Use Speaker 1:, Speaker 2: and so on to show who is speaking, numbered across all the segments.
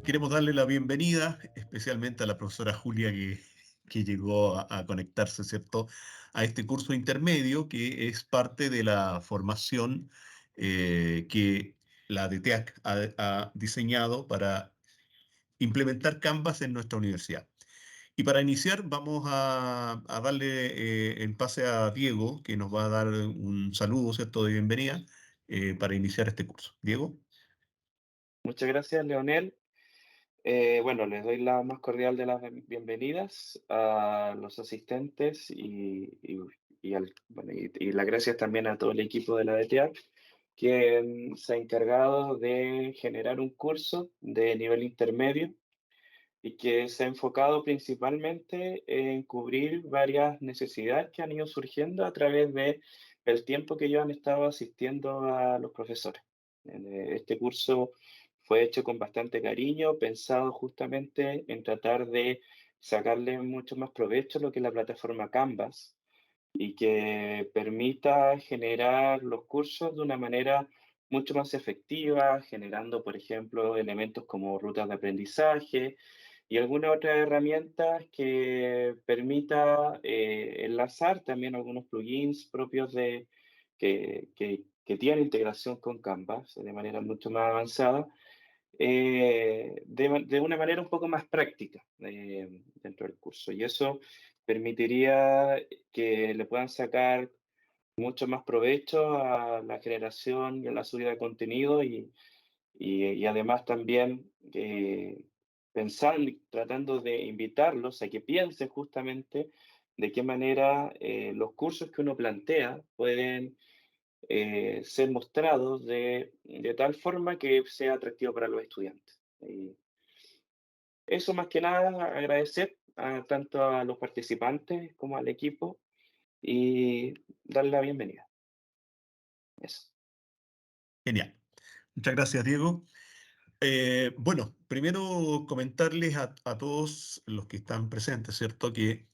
Speaker 1: Queremos darle la bienvenida, especialmente a la profesora Julia que llegó a conectarse, ¿cierto?, a este curso intermedio que es parte de la formación que la DTAC ha diseñado para implementar Canvas en nuestra universidad. Y para iniciar, vamos a darle el pase a Diego, que nos va a dar un saludo, ¿cierto?, de bienvenida para iniciar este curso. Diego.
Speaker 2: Muchas gracias, Leonel. Bueno, les doy la más cordial de las bienvenidas a los asistentes y las gracias también a todo el equipo de la DTA, que se ha encargado de generar un curso de nivel intermedio y que se ha enfocado principalmente en cubrir varias necesidades que han ido surgiendo a través de el tiempo que ellos han estado asistiendo a los profesores. Este curso fue hecho con bastante cariño, pensado justamente en tratar de sacarle mucho más provecho a lo que es la plataforma Canvas y que permita generar los cursos de una manera mucho más efectiva, generando, por ejemplo, elementos como rutas de aprendizaje y algunas otras herramientas que permita enlazar también algunos plugins propios que tienen integración con Canvas de manera mucho más avanzada, de una manera un poco más práctica dentro del curso. Y eso permitiría que le puedan sacar mucho más provecho a la generación y a la subida de contenido y además también pensar, tratando de invitarlos a que piensen justamente de qué manera los cursos que uno plantea pueden ser mostrados de tal forma que sea atractivo para los estudiantes. Eso más que nada, agradecer tanto a los participantes como al equipo y darle la bienvenida. Eso.
Speaker 1: Genial. Muchas gracias, Diego. Bueno, primero comentarles a todos los que están presentes, ¿cierto? Que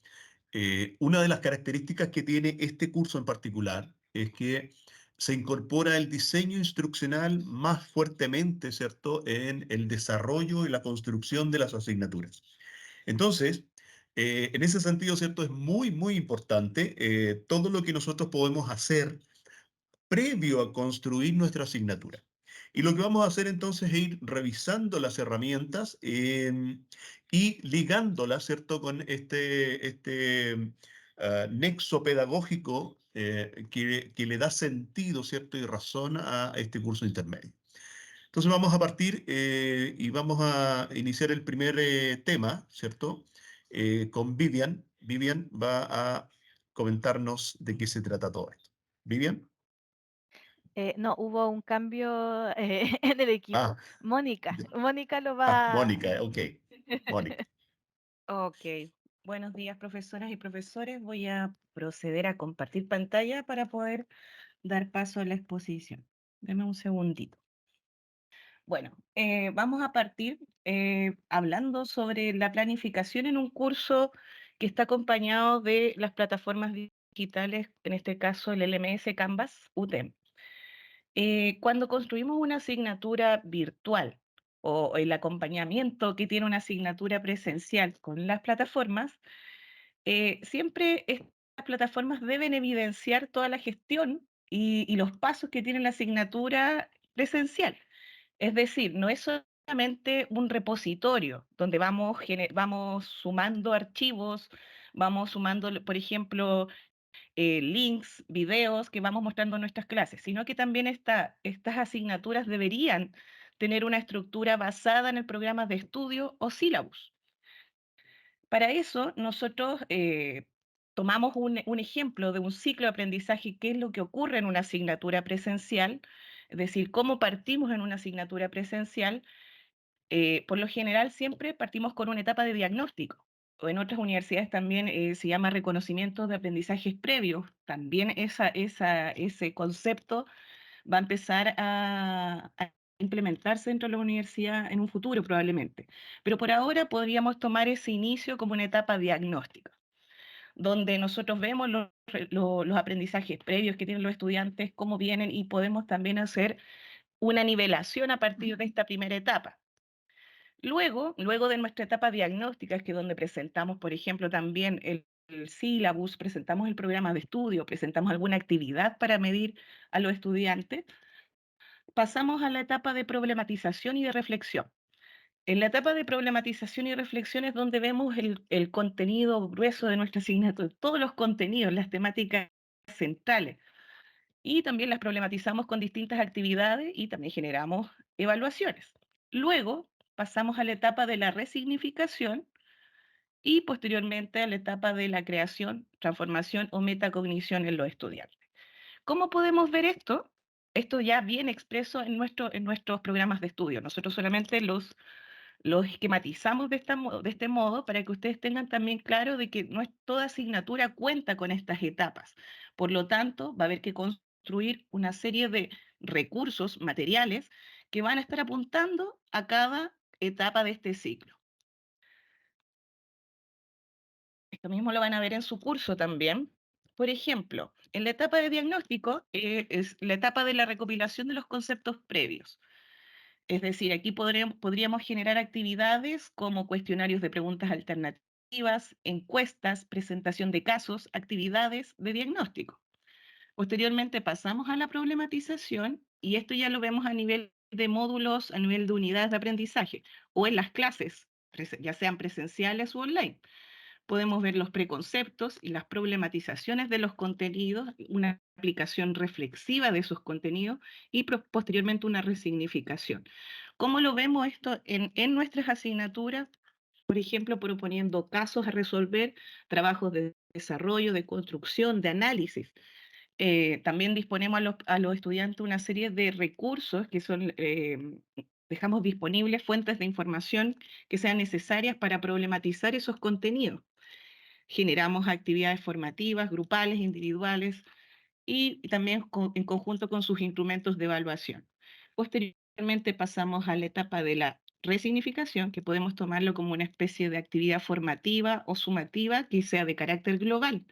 Speaker 1: una de las características que tiene este curso en particular es que se incorpora el diseño instruccional más fuertemente, ¿cierto?, en el desarrollo y la construcción de las asignaturas. Entonces, en ese sentido, ¿cierto?, es muy, muy importante todo lo que nosotros podemos hacer previo a construir nuestra asignatura. Y lo que vamos a hacer entonces es ir revisando las herramientas y ligándolas, ¿cierto?, con este nexo pedagógico que le da sentido, ¿cierto?, y razón a este curso intermedio. Entonces vamos a partir y vamos a iniciar el primer tema, ¿cierto?, con Vivian. Vivian va a comentarnos de qué se trata todo esto. Vivian.
Speaker 3: No, hubo un cambio, en el
Speaker 1: Ah,
Speaker 3: equipo. Mónica,
Speaker 1: ya.
Speaker 3: Mónica lo va.
Speaker 1: Mónica, ok. Mónica.
Speaker 4: Ok, buenos días profesoras y profesores. Voy a proceder a compartir pantalla para poder dar paso a la exposición. Deme un segundito. Bueno, vamos a partir hablando sobre la planificación en un curso que está acompañado de las plataformas digitales, en este caso el LMS Canvas UTEM. Cuando construimos una asignatura virtual o el acompañamiento que tiene una asignatura presencial con las plataformas, siempre estas plataformas deben evidenciar toda la gestión y los pasos que tiene la asignatura presencial. Es decir, no es solamente un repositorio donde vamos sumando archivos, vamos sumando, por ejemplo, links, videos que vamos mostrando en nuestras clases, sino que también estas asignaturas deberían tener una estructura basada en el programa de estudio o sílabus. Para eso, nosotros tomamos un ejemplo de un ciclo de aprendizaje, qué es lo que ocurre en una asignatura presencial, es decir, cómo partimos en una asignatura presencial. Por lo general, siempre partimos con una etapa de diagnóstico. O en otras universidades también se llama reconocimiento de aprendizajes previos. También ese concepto va a empezar a implementarse dentro de la universidad en un futuro probablemente. Pero por ahora podríamos tomar ese inicio como una etapa diagnóstica, donde nosotros vemos los aprendizajes previos que tienen los estudiantes, cómo vienen y podemos también hacer una nivelación a partir de esta primera etapa. Luego de nuestra etapa diagnóstica, que es donde presentamos, por ejemplo, también el sílabus, presentamos el programa de estudio, presentamos alguna actividad para medir a los estudiantes, pasamos a la etapa de problematización y de reflexión. En la etapa de problematización y reflexión es donde vemos el contenido grueso de nuestra asignatura, todos los contenidos, las temáticas centrales, y también las problematizamos con distintas actividades y también generamos evaluaciones. Luego pasamos a la etapa de la resignificación y posteriormente a la etapa de la creación, transformación o metacognición en los estudiantes. ¿Cómo podemos ver esto? Esto ya viene expreso en nuestros programas de estudio. Nosotros solamente los esquematizamos de este modo para que ustedes tengan también claro de que no es toda asignatura cuenta con estas etapas. Por lo tanto, va a haber que construir una serie de recursos materiales que van a estar apuntando a cada etapa de este ciclo. Esto mismo lo van a ver en su curso también. Por ejemplo, en la etapa de diagnóstico es la etapa de la recopilación de los conceptos previos. Es decir, aquí podríamos generar actividades como cuestionarios de preguntas alternativas, encuestas, presentación de casos, actividades de diagnóstico. Posteriormente pasamos a la problematización y esto ya lo vemos a nivel de módulos, a nivel de unidades de aprendizaje o en las clases, ya sean presenciales o online. Podemos ver los preconceptos y las problematizaciones de los contenidos, una aplicación reflexiva de esos contenidos y posteriormente una resignificación. ¿Cómo lo vemos esto en nuestras asignaturas? Por ejemplo, proponiendo casos a resolver, trabajos de desarrollo, de construcción, de análisis. También disponemos a los estudiantes una serie de recursos que son, dejamos disponibles fuentes de información que sean necesarias para problematizar esos contenidos. Generamos actividades formativas, grupales, individuales y también en conjunto con sus instrumentos de evaluación. Posteriormente pasamos a la etapa de la resignificación, que podemos tomarlo como una especie de actividad formativa o sumativa que sea de carácter global,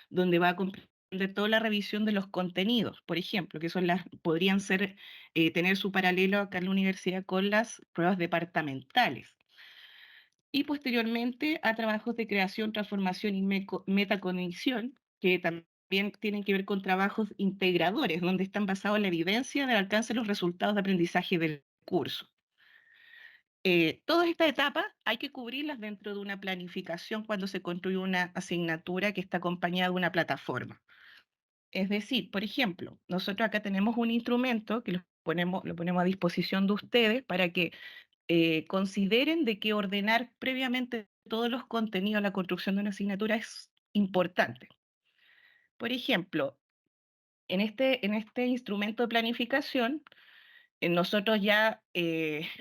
Speaker 4: donde va a comprender toda la revisión de los contenidos, por ejemplo, que son podrían ser, tener su paralelo acá en la universidad con las pruebas departamentales y posteriormente a trabajos de creación, transformación y metacognición, que también tienen que ver con trabajos integradores, donde están basados en la evidencia del alcance de los resultados de aprendizaje del curso. Todas estas etapas hay que cubrirlas dentro de una planificación cuando se construye una asignatura que está acompañada de una plataforma. Es decir, por ejemplo, nosotros acá tenemos un instrumento que lo ponemos a disposición de ustedes para que consideren de que ordenar previamente todos los contenidos a la construcción de una asignatura es importante. Por ejemplo, en este instrumento de planificación, nosotros ya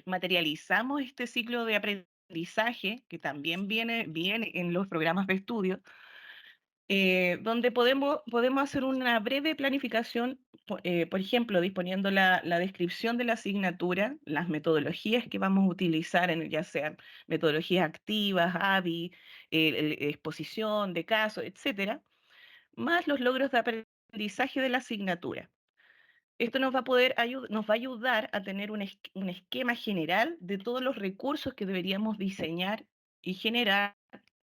Speaker 4: materializamos este ciclo de aprendizaje que también viene en los programas de estudio, donde podemos hacer una breve planificación, por ejemplo, disponiendo la descripción de la asignatura, las metodologías que vamos a utilizar, ya sean metodologías activas, ABI, exposición de casos, etcétera, más los logros de aprendizaje de la asignatura. Esto nos va a ayudar a tener un esquema general de todos los recursos que deberíamos diseñar y generar,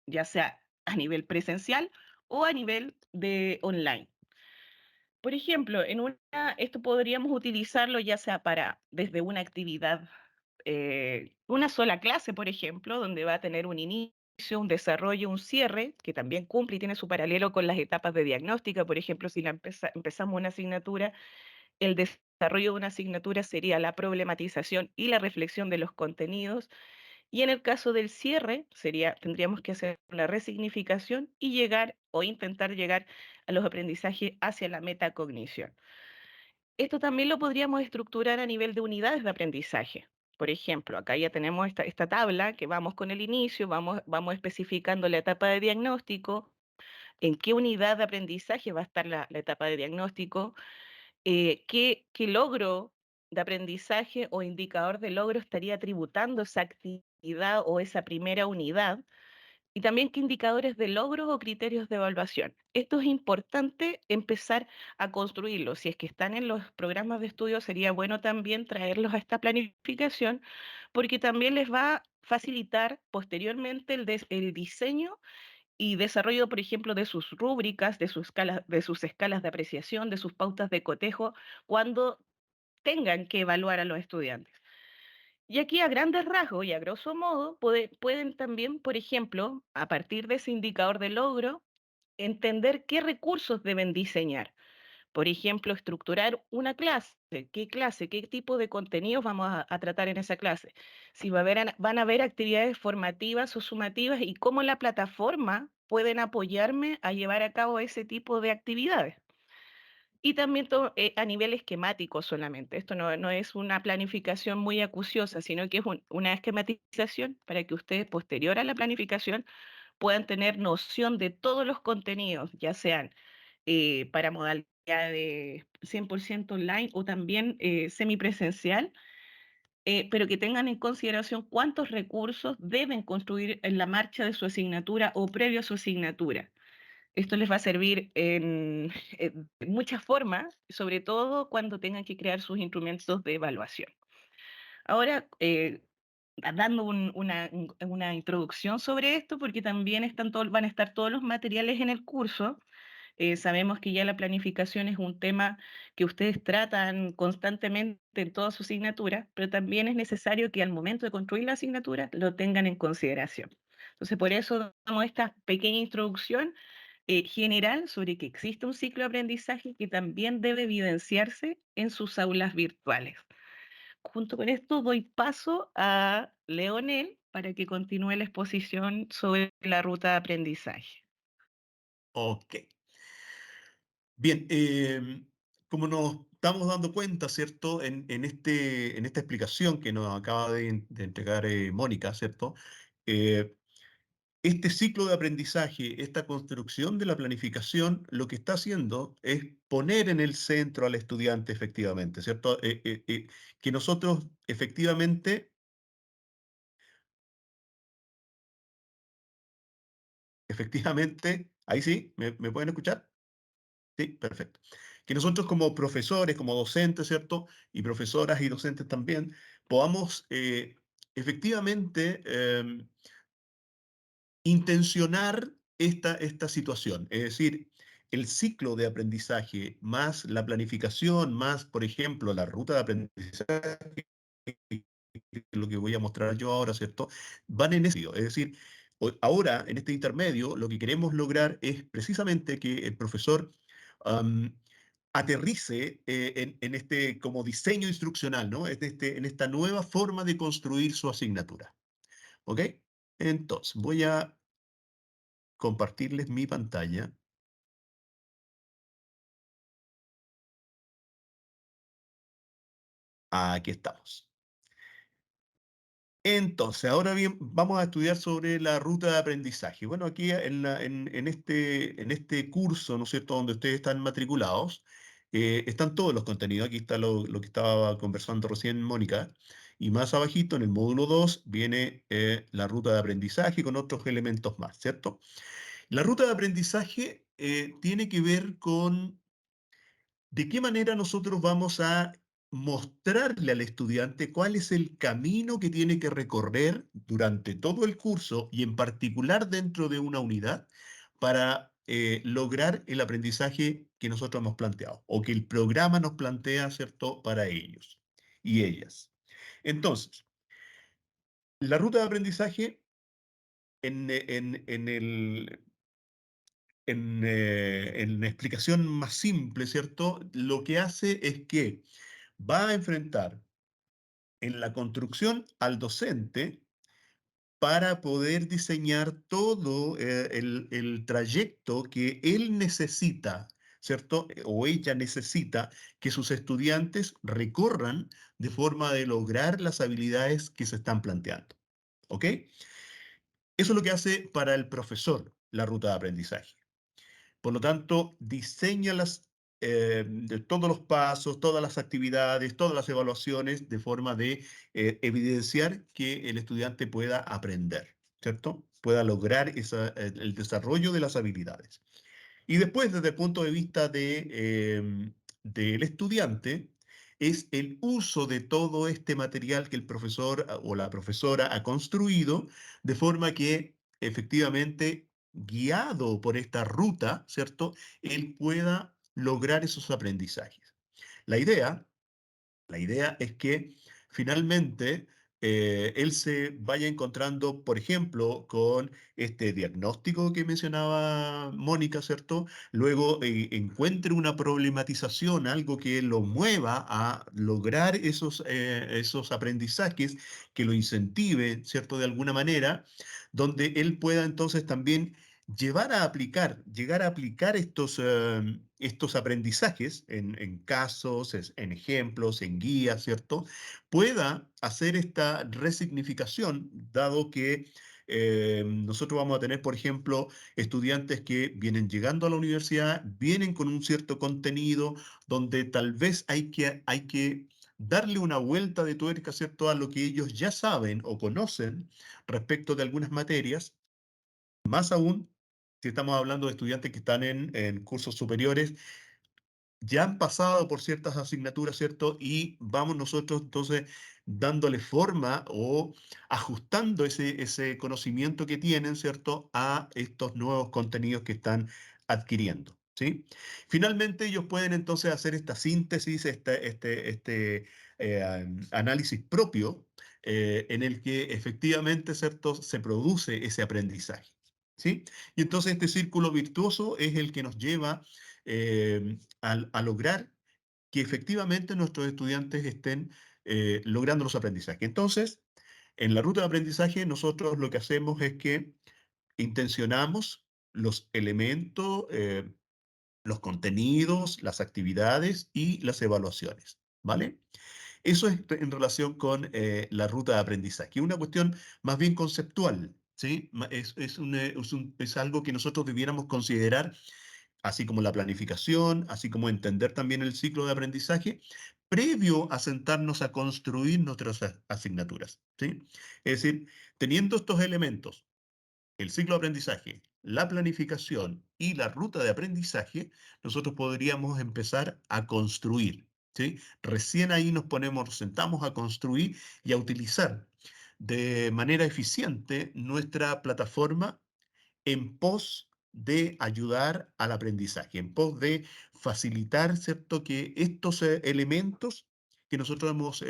Speaker 4: ya sea a nivel presencial o a nivel de online. Por ejemplo, esto podríamos utilizarlo ya sea desde una actividad, una sola clase, por ejemplo, donde va a tener un inicio, un desarrollo, un cierre, que también cumple y tiene su paralelo con las etapas de diagnóstica. Por ejemplo, si empezamos una asignatura, el desarrollo de una asignatura sería la problematización y la reflexión de los contenidos. Y en el caso del cierre, tendríamos que hacer la resignificación y llegar o intentar llegar a los aprendizajes hacia la metacognición. Esto también lo podríamos estructurar a nivel de unidades de aprendizaje. Por ejemplo, acá ya tenemos esta tabla que vamos con el inicio, vamos especificando la etapa de diagnóstico, en qué unidad de aprendizaje va a estar la etapa de diagnóstico, qué logro de aprendizaje o indicador de logro estaría tributando esa actividad o esa primera unidad. Y también qué indicadores de logros o criterios de evaluación. Esto es importante empezar a construirlo. Si es que están en los programas de estudio, sería bueno también traerlos a esta planificación, porque también les va a facilitar posteriormente el diseño y desarrollo, por ejemplo, de sus rúbricas, de sus escalas de apreciación, de sus pautas de cotejo, cuando tengan que evaluar a los estudiantes. Y aquí a grandes rasgos y a grosso modo pueden también, por ejemplo, a partir de ese indicador de logro, entender qué recursos deben diseñar. Por ejemplo, estructurar una clase, qué tipo de contenidos vamos a tratar en esa clase. Si van a haber actividades formativas o sumativas y cómo la plataforma pueden apoyarme a llevar a cabo ese tipo de actividades. Y también a nivel esquemático solamente. Esto no es una planificación muy acuciosa, sino que es una esquematización para que ustedes, posterior a la planificación, puedan tener noción de todos los contenidos, ya sean para modalidad de 100% online o también semipresencial, pero que tengan en consideración cuántos recursos deben construir en la marcha de su asignatura o previo a su asignatura. Esto les va a servir en muchas formas, sobre todo cuando tengan que crear sus instrumentos de evaluación. Ahora, dando una introducción sobre esto, porque también van a estar todos los materiales en el curso. Sabemos que ya la planificación es un tema que ustedes tratan constantemente en toda su asignatura, pero también es necesario que al momento de construir la asignatura lo tengan en consideración. Entonces, por eso damos esta pequeña introducción general sobre que existe un ciclo de aprendizaje que también debe evidenciarse en sus aulas virtuales. Junto con esto doy paso a Leonel para que continúe la exposición sobre la ruta de aprendizaje.
Speaker 1: Ok. Bien, como nos estamos dando cuenta, ¿cierto? En esta explicación que nos acaba de entregar Mónica, ¿cierto? Eh, este ciclo de aprendizaje, esta construcción de la planificación, lo que está haciendo es poner en el centro al estudiante efectivamente, ¿cierto? Que nosotros efectivamente, ahí sí, ¿me pueden escuchar? Sí, perfecto. Que nosotros como profesores, como docentes, ¿cierto? Y profesoras y docentes también, podamos efectivamente intencionar esta situación. Es decir, el ciclo de aprendizaje más la planificación, más, por ejemplo, la ruta de aprendizaje, lo que voy a mostrar yo ahora, ¿cierto? Van en ese sentido. Es decir, ahora, en este intermedio, lo que queremos lograr es precisamente que el profesor aterrice en este como diseño instruccional, ¿no? En esta nueva forma de construir su asignatura. ¿Ok? Entonces, voy a compartirles mi pantalla. Aquí estamos. Entonces, ahora bien, vamos a estudiar sobre la ruta de aprendizaje. Bueno, aquí en este curso, ¿no es cierto?, donde ustedes están matriculados, están todos los contenidos. Aquí está lo que estaba conversando recién Mónica. Y más abajito, en el módulo 2, viene la ruta de aprendizaje con otros elementos más, ¿cierto? La ruta de aprendizaje tiene que ver con de qué manera nosotros vamos a mostrarle al estudiante cuál es el camino que tiene que recorrer durante todo el curso y en particular dentro de una unidad para lograr el aprendizaje que nosotros hemos planteado o que el programa nos plantea, ¿cierto?, para ellos y ellas. Entonces, la ruta de aprendizaje en en explicación más simple, ¿cierto? Lo que hace es que va a enfrentar en la construcción al docente para poder diseñar todo el trayecto que él necesita, ¿cierto? O ella necesita que sus estudiantes recorran de forma de lograr las habilidades que se están planteando. ¿Ok? Eso es lo que hace para el profesor la ruta de aprendizaje. Por lo tanto, diseña de todos los pasos, todas las actividades, todas las evaluaciones de forma de evidenciar que el estudiante pueda aprender, ¿cierto? pueda lograr el desarrollo de las habilidades. Y después, desde el punto de vista del estudiante, es el uso de todo este material que el profesor o la profesora ha construido, de forma que efectivamente, guiado por esta ruta, ¿cierto?, él pueda lograr esos aprendizajes. La idea la idea es que finalmente él se vaya encontrando, por ejemplo, con este diagnóstico que mencionaba Mónica, ¿cierto? Luego encuentre una problematización, algo que lo mueva a lograr esos aprendizajes, que lo incentive, ¿cierto? De alguna manera, donde él pueda entonces también llegar a aplicar estos aprendizajes en casos, en ejemplos, en guías, ¿cierto? Pueda hacer esta resignificación, dado que nosotros vamos a tener, por ejemplo, estudiantes que vienen llegando a la universidad, vienen con un cierto contenido, donde tal vez hay que darle una vuelta de tuerca, ¿cierto?, a lo que ellos ya saben o conocen respecto de algunas materias. Más aún, si estamos hablando de estudiantes que están en cursos superiores, ya han pasado por ciertas asignaturas, ¿cierto? Y vamos nosotros entonces dándole forma o ajustando ese conocimiento que tienen, ¿cierto?, a estos nuevos contenidos que están adquiriendo, ¿sí? Finalmente, ellos pueden entonces hacer esta síntesis, análisis propio, en el que efectivamente, ¿cierto?, se produce ese aprendizaje, ¿sí? Y entonces este círculo virtuoso es el que nos lleva a lograr que efectivamente nuestros estudiantes estén logrando los aprendizajes. Entonces, en la ruta de aprendizaje, nosotros lo que hacemos es que intencionamos los elementos, los contenidos, las actividades y las evaluaciones, ¿vale? Eso es en relación con la ruta de aprendizaje, una cuestión más bien conceptual, ¿sí? Es algo que nosotros debiéramos considerar, así como la planificación, así como entender también el ciclo de aprendizaje, previo a sentarnos a construir nuestras asignaturas, ¿sí? Es decir, teniendo estos elementos, el ciclo de aprendizaje, la planificación y la ruta de aprendizaje, nosotros podríamos empezar a construir, ¿sí? Recién ahí nos sentamos a construir y a utilizar de manera eficiente nuestra plataforma en pos de ayudar al aprendizaje, en pos de facilitar, ¿cierto?, que estos elementos que nosotros hemos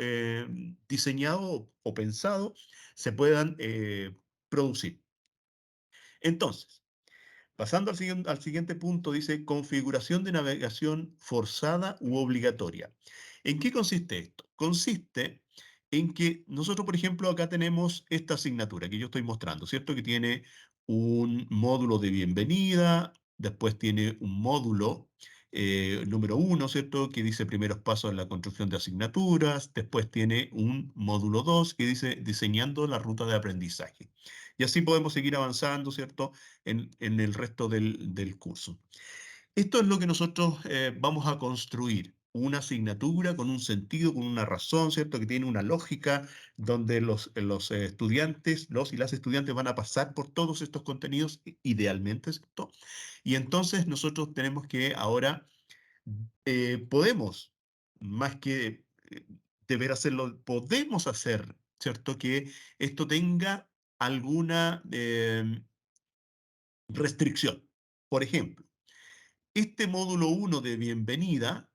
Speaker 1: diseñado o pensado se puedan producir. Entonces, pasando al siguiente punto, dice configuración de navegación forzada u obligatoria. ¿En qué consiste esto? Consiste en que nosotros, por ejemplo, acá tenemos esta asignatura que yo estoy mostrando, ¿cierto? Que tiene un módulo de bienvenida, después tiene un módulo número 1, ¿cierto? Que dice primeros pasos en la construcción de asignaturas, después tiene un módulo 2 que dice diseñando la ruta de aprendizaje. Y así podemos seguir avanzando, ¿cierto?, en el resto del curso. Esto es lo que nosotros vamos a construir, una asignatura con un sentido, con una razón, ¿cierto?, que tiene una lógica, donde los estudiantes, los y las estudiantes van a pasar por todos estos contenidos, idealmente, ¿cierto? Y entonces nosotros tenemos que ahora, podemos, más que deber hacerlo, podemos hacer, ¿cierto?, que esto tenga alguna restricción. Por ejemplo, este módulo 1 de bienvenida,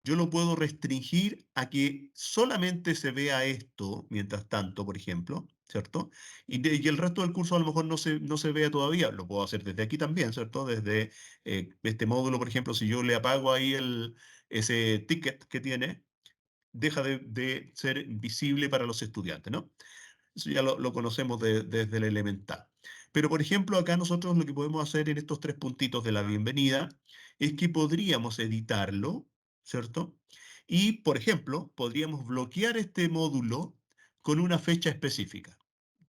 Speaker 1: yo lo puedo restringir a que solamente se vea esto mientras tanto, por ejemplo, ¿cierto? Y el resto del curso a lo mejor no se vea todavía. Lo puedo hacer desde aquí también, ¿cierto? Desde este módulo, por ejemplo, si yo le apago ahí ese ticket que tiene, deja de ser visible para los estudiantes, ¿no? Eso ya lo conocemos desde el elemental. Pero, por ejemplo, acá nosotros lo que podemos hacer en estos tres puntitos de la bienvenida es que podríamos editarlo, ¿cierto? Y, por ejemplo, podríamos bloquear este módulo con una fecha específica.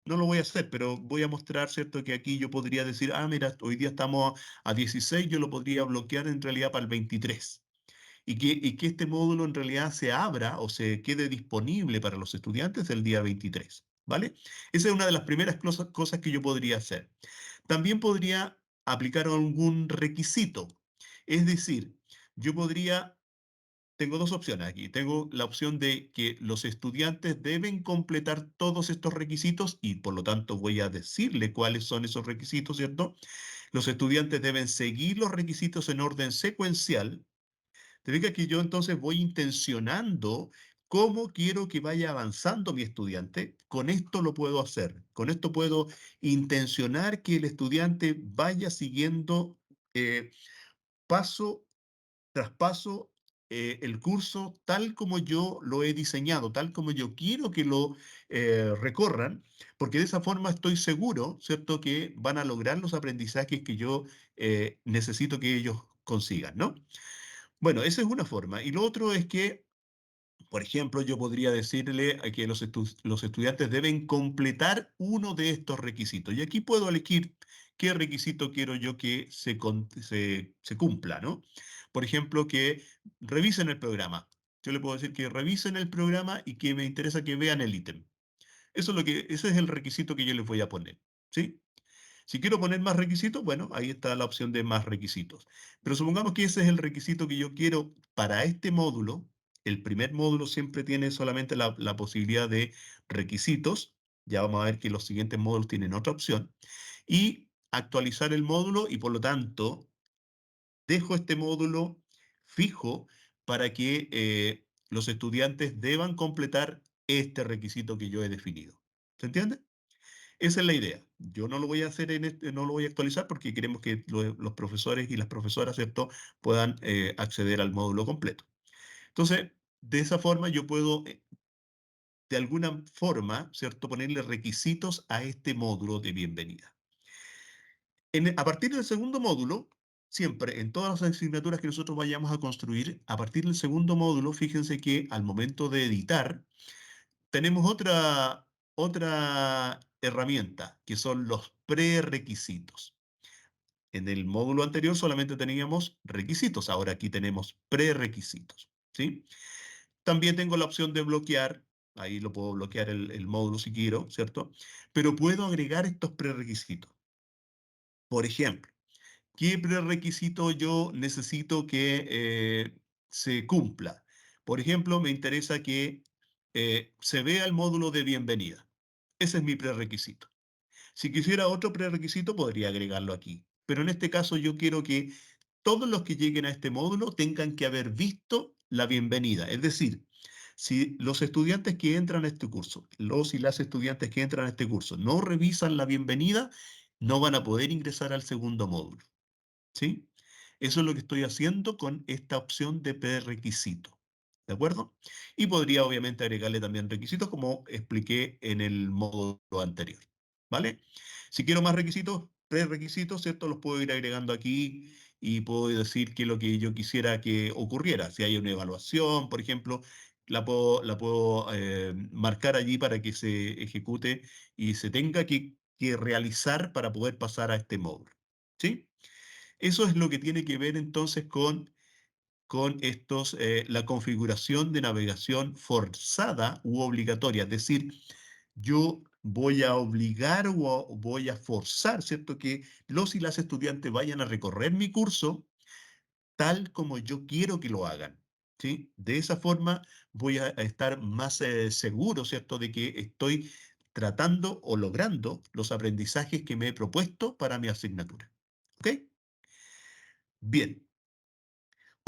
Speaker 1: No lo voy a hacer, pero voy a mostrar, ¿cierto?, que aquí yo podría decir, mira, hoy día estamos a 16, yo lo podría bloquear en realidad para el 23. Y que este módulo en realidad se abra o se quede disponible para los estudiantes el día 23. ¿vale? Esa es una de las primeras cosas que yo podría hacer. También podría aplicar algún requisito. Es decir, yo podría, tengo dos opciones aquí. Tengo la opción de que los estudiantes deben completar todos estos requisitos y por lo tanto voy a decirle cuáles son esos requisitos, ¿cierto? Los estudiantes deben seguir los requisitos en orden secuencial. Te fijas que yo entonces voy intencionando cómo quiero que vaya avanzando mi estudiante. Con esto lo puedo hacer. Con esto puedo intencionar que el estudiante vaya siguiendo eh, paso tras paso el curso tal como yo lo he diseñado, tal como yo quiero que lo recorran, porque de esa forma estoy seguro, ¿cierto?, que van a lograr los aprendizajes que yo necesito que ellos consigan, ¿no? Bueno, esa es una forma. Y lo otro es que, por ejemplo, yo podría decirle a que los estudiantes deben completar uno de estos requisitos. Y aquí puedo elegir qué requisito quiero yo que se cumpla, ¿no? Por ejemplo, que revisen el programa. Yo le puedo decir que revisen el programa y que me interesa que vean el ítem. Ese es el requisito que yo les voy a poner, ¿sí? Si quiero poner más requisitos, bueno, ahí está la opción de más requisitos. Pero supongamos que ese es el requisito que yo quiero para este módulo. El primer módulo siempre tiene solamente la posibilidad de requisitos. Ya vamos a ver que los siguientes módulos tienen otra opción. Y actualizar el módulo y por lo tanto dejo este módulo fijo para que los estudiantes deban completar este requisito que yo he definido. ¿Se entiende? Esa es la idea. Yo no lo voy a hacer no lo voy a actualizar porque queremos que los profesores y las profesoras, ¿cierto?, puedan acceder al módulo completo. Entonces, de esa forma yo puedo, de alguna forma, ¿cierto?, ponerle requisitos a este módulo de bienvenida. A partir del segundo módulo, siempre en todas las asignaturas que nosotros vayamos a construir, a partir del segundo módulo, fíjense que al momento de editar, tenemos otra herramienta, que son los prerequisitos. En el módulo anterior solamente teníamos requisitos, ahora aquí tenemos prerequisitos, ¿sí? También tengo la opción de bloquear, ahí lo puedo bloquear el módulo si quiero, ¿cierto? Pero puedo agregar estos prerequisitos. Por ejemplo, ¿qué prerequisito yo necesito que se cumpla? Por ejemplo, me interesa que se vea el módulo de bienvenida. Ese es mi prerequisito. Si quisiera otro prerequisito, podría agregarlo aquí. Pero en este caso yo quiero que todos los que lleguen a este módulo tengan que haber visto la bienvenida. Es decir, si los estudiantes que entran a este curso, los y las estudiantes que entran a este curso no revisan la bienvenida, no van a poder ingresar al segundo módulo. ¿Sí? Eso es lo que estoy haciendo con esta opción de prerequisito. ¿De acuerdo? Y podría obviamente agregarle también requisitos como expliqué en el módulo anterior. ¿Vale? Si quiero más requisitos, prerequisitos, ¿cierto? Los puedo ir agregando aquí y puedo decir qué es lo que yo quisiera que ocurriera. Si hay una evaluación, por ejemplo, la puedo marcar allí para que se ejecute y se tenga que realizar para poder pasar a este módulo. ¿Sí? Eso es lo que tiene que ver entonces con la configuración de navegación forzada u obligatoria. Es decir, yo voy a obligar o voy a forzar, ¿cierto?, que los y las estudiantes vayan a recorrer mi curso tal como yo quiero que lo hagan. ¿Sí? De esa forma voy a estar más seguro, ¿cierto?, de que estoy tratando o logrando los aprendizajes que me he propuesto para mi asignatura. ¿Ok? Bien.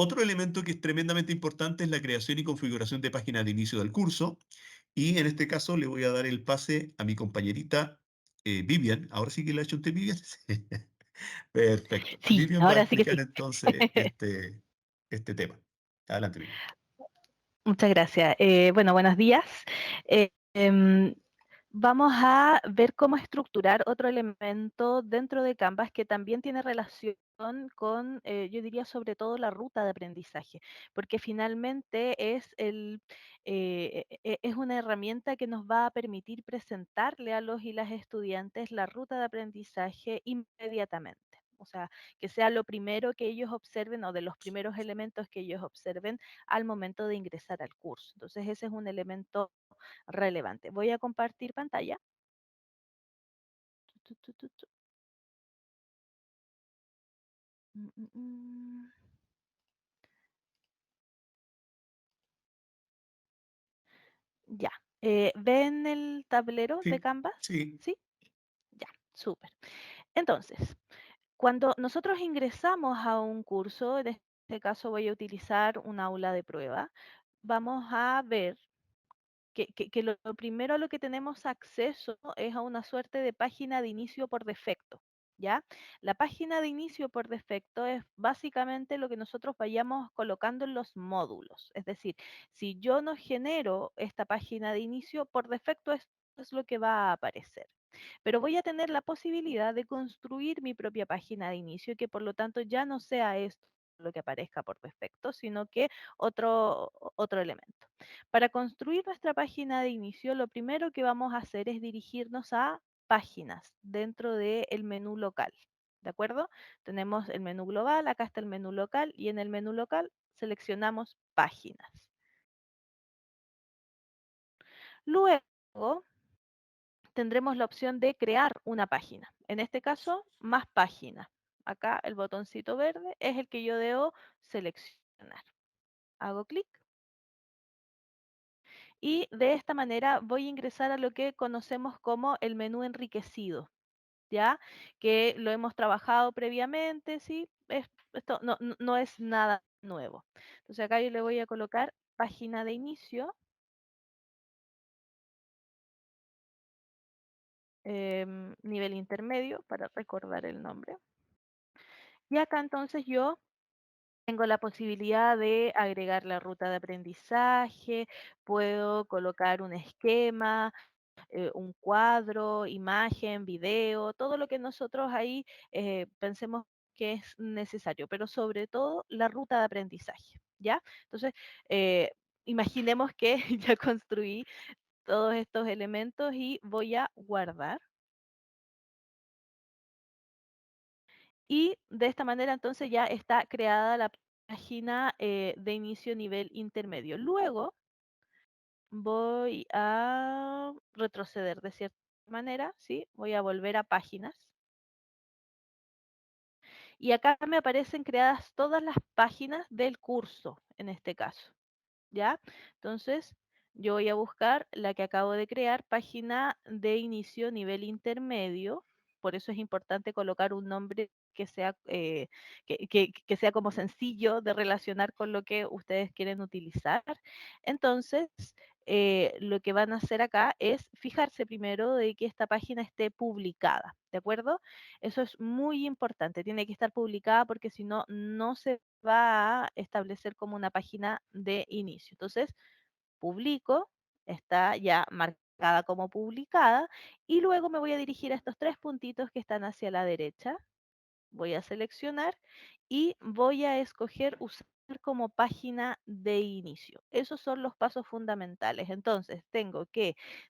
Speaker 1: Otro elemento que es tremendamente importante es la creación y configuración de páginas de inicio del curso. Y en este caso le voy a dar el pase a mi compañerita Vivian. Ahora sí que la ha hecho usted, Vivian. Perfecto.
Speaker 3: Sí,
Speaker 1: Vivian va a
Speaker 3: ahora sí que
Speaker 1: explicar
Speaker 3: sí.
Speaker 1: entonces este tema. Adelante, Vivian.
Speaker 3: Muchas gracias. Bueno, buenos días. Eh, em, Vamos a ver cómo estructurar otro elemento dentro de Canvas que también tiene relación con, yo diría sobre todo la ruta de aprendizaje, porque finalmente es una herramienta que nos va a permitir presentarle a los y las estudiantes la ruta de aprendizaje inmediatamente. O sea, que sea lo primero que ellos observen o de los primeros elementos que ellos observen al momento de ingresar al curso. Entonces, ese es un elemento relevante. Voy a compartir pantalla. Tu, tu, tu, tu. Mm, mm, mm. Ya. ¿Ven el tablero de
Speaker 1: Sí,
Speaker 3: Canvas?
Speaker 1: sí,
Speaker 3: ¿Sí? Ya, súper. Entonces, cuando nosotros ingresamos a un curso, en este caso voy a utilizar un aula de prueba, vamos a ver que lo primero a lo que tenemos acceso es a una suerte de página de inicio por defecto, ¿ya? La página de inicio por defecto es básicamente lo que nosotros vayamos colocando en los módulos. Es decir, si yo no genero esta página de inicio, por defecto esto es lo que va a aparecer. Pero voy a tener la posibilidad de construir mi propia página de inicio y que por lo tanto ya no sea esto lo que aparezca por defecto, sino que otro elemento. Para construir nuestra página de inicio, lo primero que vamos a hacer es dirigirnos a páginas dentro del menú local. ¿De acuerdo? Tenemos el menú global, acá está el menú local y en el menú local seleccionamos páginas. Luego tendremos la opción de crear una página. En este caso, más páginas. Acá el botoncito verde es el que yo debo seleccionar. Hago clic y de esta manera voy a ingresar a lo que conocemos como el menú enriquecido, ¿ya? Que lo hemos trabajado previamente, ¿sí? Esto no es nada nuevo. Entonces acá yo le voy a colocar página de inicio, nivel intermedio, para recordar el nombre. Y acá entonces yo tengo la posibilidad de agregar la ruta de aprendizaje, puedo colocar un esquema, un cuadro, imagen, video, todo lo que nosotros ahí pensemos que es necesario, pero sobre todo la ruta de aprendizaje, ¿ya? Entonces, eh, imaginemos que ya construí todos estos elementos y voy a guardar. Y de esta manera entonces ya está creada la página de inicio nivel intermedio. Luego voy a retroceder de cierta manera, ¿sí? Voy a volver a páginas. Y acá me aparecen creadas todas las páginas del curso, en este caso, ¿ya? Entonces, yo voy a buscar la que acabo de crear, página de inicio nivel intermedio. Por eso es importante colocar un nombre que sea, que sea como sencillo de relacionar con lo que ustedes quieren utilizar. Entonces, lo que van a hacer acá es fijarse primero de que esta página esté publicada, ¿de acuerdo? Eso es muy importante, tiene que estar publicada porque si no, no se va a establecer como una página de inicio. Entonces, publico, está ya marcada como publicada y luego me voy a dirigir a estos tres puntitos que están hacia la derecha. Voy a seleccionar y voy a escoger usar como página de inicio. Esos son los pasos fundamentales. Entonces,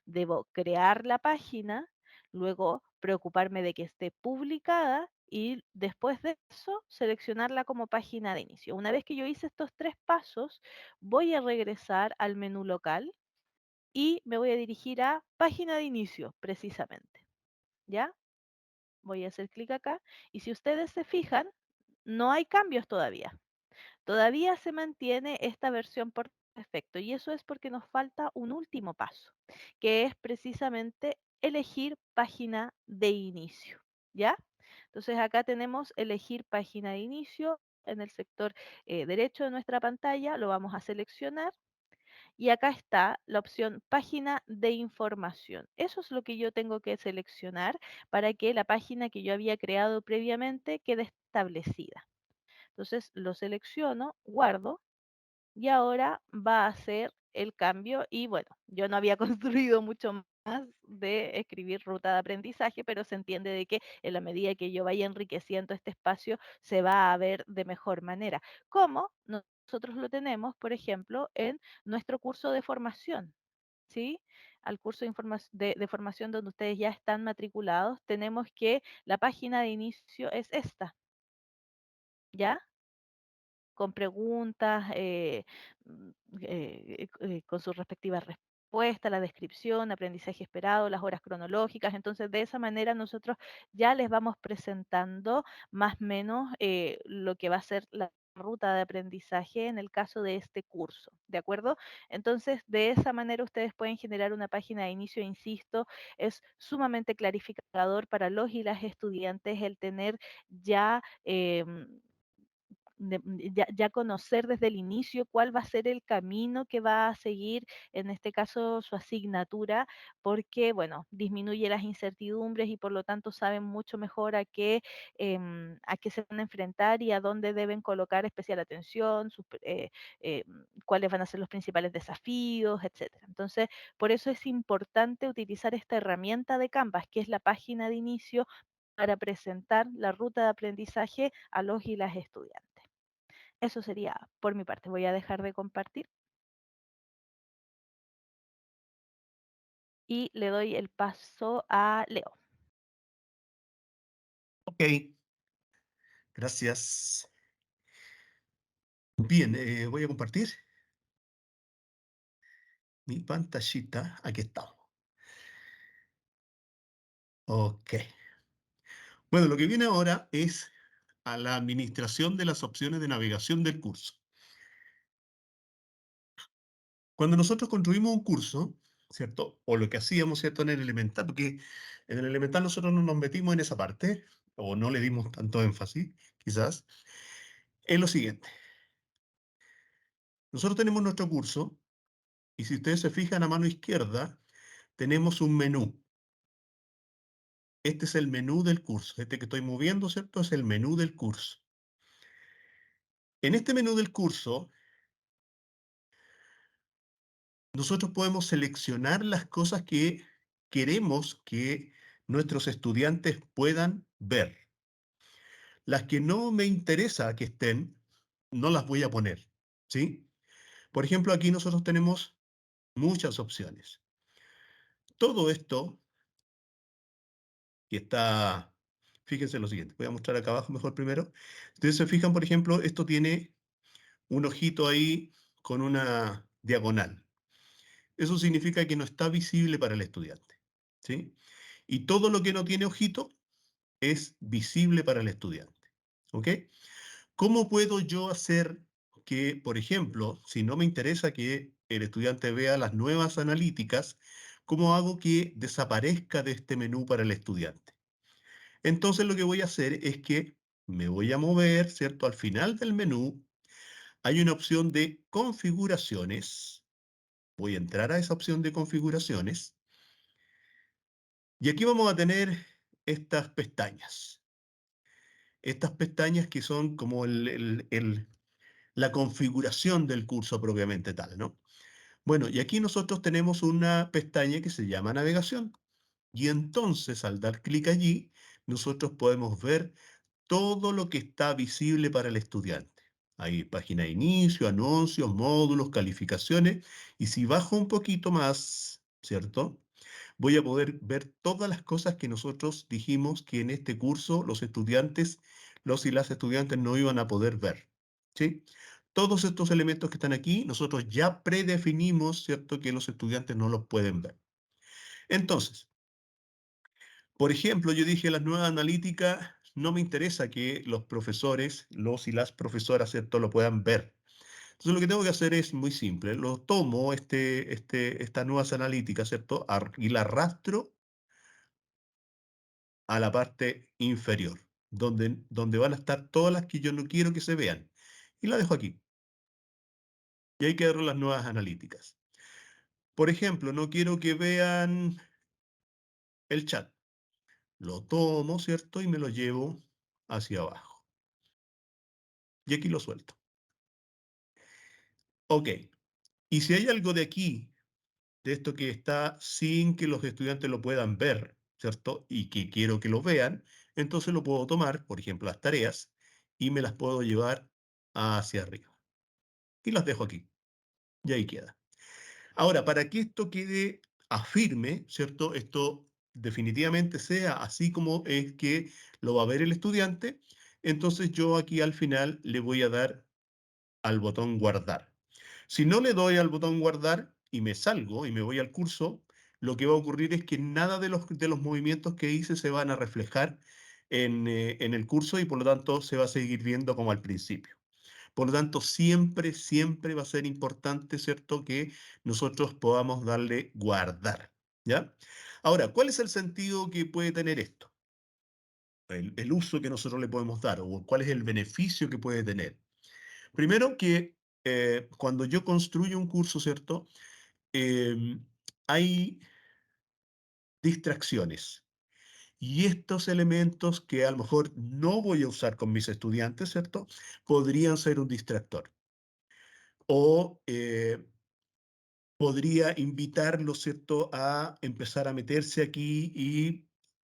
Speaker 3: debo crear la página, luego preocuparme de que esté publicada y después de eso seleccionarla como página de inicio. Una vez que yo hice estos tres pasos, voy a regresar al menú local y me voy a dirigir a página de inicio, precisamente. ¿Ya? Voy a hacer clic acá y si ustedes se fijan, no hay cambios todavía. Todavía se mantiene esta versión por defecto y eso es porque nos falta un último paso, que es precisamente elegir página de inicio, ¿ya? Entonces acá tenemos elegir página de inicio en el sector derecho de nuestra pantalla, lo vamos a seleccionar y acá está la opción página de información. Eso es lo que yo tengo que seleccionar para que la página que yo había creado previamente quede establecida. Entonces lo selecciono, guardo y ahora va a hacer el cambio y bueno, yo no había construido mucho más de escribir ruta de aprendizaje, pero se entiende de que en la medida que yo vaya enriqueciendo este espacio se va a ver de mejor manera. Como nosotros lo tenemos, por ejemplo, en nuestro curso de formación, ¿sí? Al curso de formación donde ustedes ya están matriculados, tenemos que la página de inicio es esta. ¿ya? Con preguntas, con sus respectivas respuestas, la descripción, aprendizaje esperado, las horas cronológicas. Entonces, de esa manera nosotros ya les vamos presentando más o menos lo que va a ser la ruta de aprendizaje en el caso de este curso, ¿de acuerdo? Entonces, de esa manera ustedes pueden generar una página de inicio, insisto, es sumamente clarificador para los y las estudiantes el tener ya ya conocer desde el inicio cuál va a ser el camino que va a seguir, en este caso su asignatura, porque, bueno, disminuye las incertidumbres y por lo tanto saben mucho mejor a qué se van a enfrentar y a dónde deben colocar especial atención, cuáles van a ser los principales desafíos, etcétera. Entonces, por eso es importante utilizar esta herramienta de Canvas, que es la página de inicio para presentar la ruta de aprendizaje a los y las estudiantes. Eso sería por mi parte. Voy a dejar de compartir y le doy el paso a Leo.
Speaker 1: Ok, gracias. Bien, voy a compartir mi pantallita. Aquí estamos. Ok. Bueno, lo que viene ahora es a la administración de las opciones de navegación del curso. Cuando nosotros construimos un curso, ¿cierto? O lo que hacíamos, ¿cierto? En el elemental, porque en el elemental nosotros no nos metimos en esa parte, o no le dimos tanto énfasis, quizás, es lo siguiente. Nosotros tenemos nuestro curso, y si ustedes se fijan a mano izquierda, tenemos un menú. Este es el menú del curso. Este que estoy moviendo, ¿cierto? Es el menú del curso. En este menú del curso, nosotros podemos seleccionar las cosas que queremos que nuestros estudiantes puedan ver. Las que no me interesa que estén, no las voy a poner, ¿sí? Por ejemplo, aquí nosotros tenemos muchas opciones. Todo esto que está, fíjense lo siguiente, voy a mostrar acá abajo mejor primero. Ustedes se fijan, por ejemplo, esto tiene un ojito ahí con una diagonal. Eso significa que no está visible para el estudiante, ¿sí? Y todo lo que no tiene ojito es visible para el estudiante, ¿ok? ¿Cómo puedo yo hacer que, por ejemplo, si no me interesa que el estudiante vea las nuevas analíticas, cómo hago que desaparezca de este menú para el estudiante? Entonces lo que voy a hacer es que me voy a mover, ¿cierto? Al final del menú hay una opción de configuraciones. Voy a entrar a esa opción de configuraciones y aquí vamos a tener estas pestañas. Estas pestañas que son como la configuración del curso propiamente tal, ¿no? Bueno, y aquí nosotros tenemos una pestaña que se llama navegación. Y entonces al dar clic allí, nosotros podemos ver todo lo que está visible para el estudiante. Hay página de inicio, anuncios, módulos, calificaciones. Y si bajo un poquito más, ¿cierto? Voy a poder ver todas las cosas que nosotros dijimos que en este curso los estudiantes, los y las estudiantes no iban a poder ver, ¿sí? Todos estos elementos que están aquí, nosotros ya predefinimos, ¿cierto?, que los estudiantes no los pueden ver. Entonces, por ejemplo, yo dije las nuevas analíticas, no me interesa que los profesores, los y las profesoras, ¿cierto?, lo puedan ver. Entonces lo que tengo que hacer es muy simple. Lo tomo, estas nuevas analíticas, ¿cierto? Y la arrastro a la parte inferior, donde van a estar todas las que yo no quiero que se vean. Y la dejo aquí. Y ahí quedaron las nuevas analíticas. Por ejemplo, no quiero que vean el chat. Lo tomo, ¿cierto? Y me lo llevo hacia abajo. Y aquí lo suelto. Ok. Y si hay algo de aquí, de esto que está sin que los estudiantes lo puedan ver, ¿cierto? Y que quiero que lo vean, entonces lo puedo tomar, por ejemplo, las tareas, y me las puedo llevar hacia arriba. Y las dejo aquí. Y ahí queda. Ahora, para que esto quede afirme, ¿cierto? Esto definitivamente sea así como es que lo va a ver el estudiante, entonces yo aquí al final le voy a dar al botón guardar. Si no le doy al botón guardar y me salgo y me voy al curso, lo que va a ocurrir es que nada de los movimientos que hice se van a reflejar en el curso y por lo tanto se va a seguir viendo como al principio. Por lo tanto, siempre, siempre va a ser importante, ¿cierto?, que nosotros podamos darle guardar, ¿ya? Ahora, ¿cuál es el sentido que puede tener esto? El uso que nosotros le podemos dar o cuál es el beneficio que puede tener. Primero que cuando yo construyo un curso, ¿cierto? Em, hay distracciones. Y estos elementos que a lo mejor no voy a usar con mis estudiantes, ¿cierto? Podrían ser un distractor. O podría invitarlos, ¿cierto?, a empezar a meterse aquí y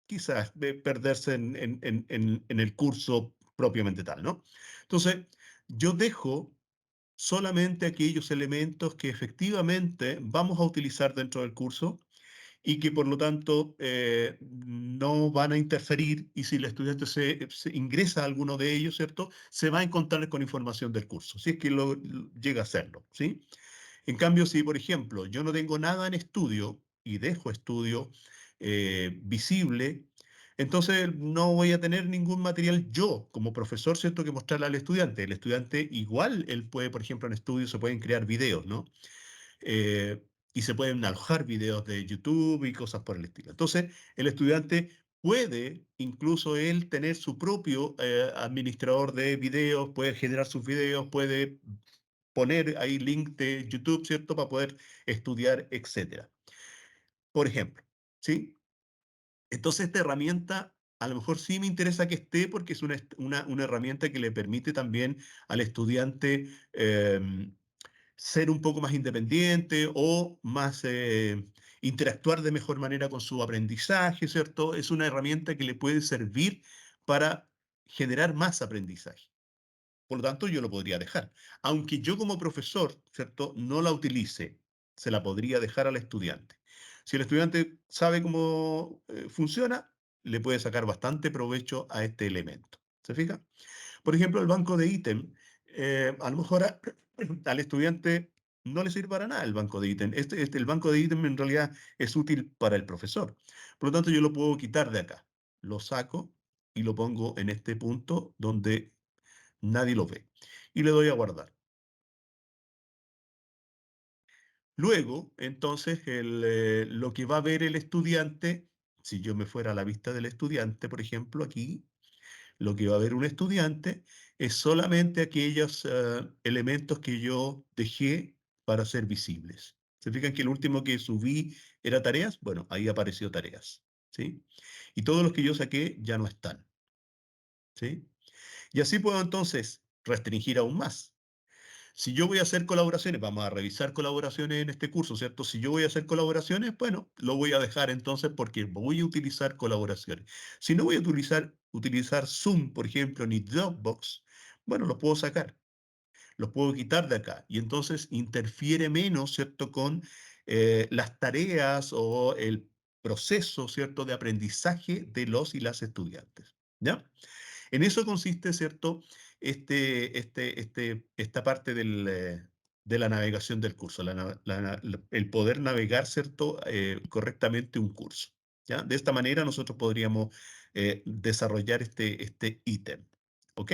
Speaker 1: quizás perderse en el curso propiamente tal, ¿no? Entonces, yo dejo solamente aquellos elementos que efectivamente vamos a utilizar dentro del curso y que por lo tanto no van a interferir y si el estudiante se ingresa a alguno de ellos, ¿cierto? Se va a encontrar con información del curso, si es que llega a hacerlo, ¿sí? En cambio, si por ejemplo yo no tengo nada en estudio y dejo estudio visible, entonces no voy a tener ningún material yo como profesor, ¿cierto?, que mostrarle al estudiante. El estudiante igual, él puede, por ejemplo, en estudio se pueden crear videos, ¿no? Eh, y se pueden alojar videos de YouTube y cosas por el estilo. Entonces, el estudiante puede incluso él tener su propio administrador de videos, puede generar sus videos, puede poner ahí link de YouTube, ¿cierto? Para poder estudiar, etcétera. Por ejemplo, ¿sí? Entonces, esta herramienta a lo mejor sí me interesa que esté porque es una herramienta que le permite también al estudiante ser un poco más independiente o más interactuar de mejor manera con su aprendizaje, ¿cierto? Es una herramienta que le puede servir para generar más aprendizaje. Por lo tanto, yo lo podría dejar. Aunque yo como profesor, ¿cierto?, no la utilice, se la podría dejar al estudiante. Si el estudiante sabe cómo funciona, le puede sacar bastante provecho a este elemento. ¿Se fija? Por ejemplo, el banco de ítem, a lo mejor al estudiante no le sirve para nada el banco de ítem. El banco de ítem en realidad es útil para el profesor. Por lo tanto, yo lo puedo quitar de acá. Lo saco y lo pongo en este punto donde nadie lo ve. Y le doy a guardar. Luego, entonces, lo que va a ver el estudiante, si yo me fuera a la vista del estudiante, por ejemplo, aquí, lo que va a ver un estudiante es solamente aquellos elementos que yo dejé para ser visibles. ¿Se fijan que el último que subí era tareas? Bueno, ahí apareció tareas, ¿sí? Y todos los que yo saqué ya no están, ¿sí? Y así puedo entonces restringir aún más. Si yo voy a hacer colaboraciones, vamos a revisar colaboraciones en este curso, ¿cierto? Si yo voy a hacer colaboraciones, bueno, lo voy a dejar entonces porque voy a utilizar colaboraciones. Si no voy a utilizar Zoom, por ejemplo, ni Dropbox, bueno, los puedo sacar, los puedo quitar de acá y entonces interfiere menos, ¿cierto?, con las tareas o el proceso, ¿cierto?, de aprendizaje de los y las estudiantes, ¿ya? En eso consiste, ¿cierto? Esta parte de la navegación del curso, el poder navegar, ¿cierto? Correctamente un curso. ¿Ya? De esta manera nosotros podríamos desarrollar este ítem. ¿Ok?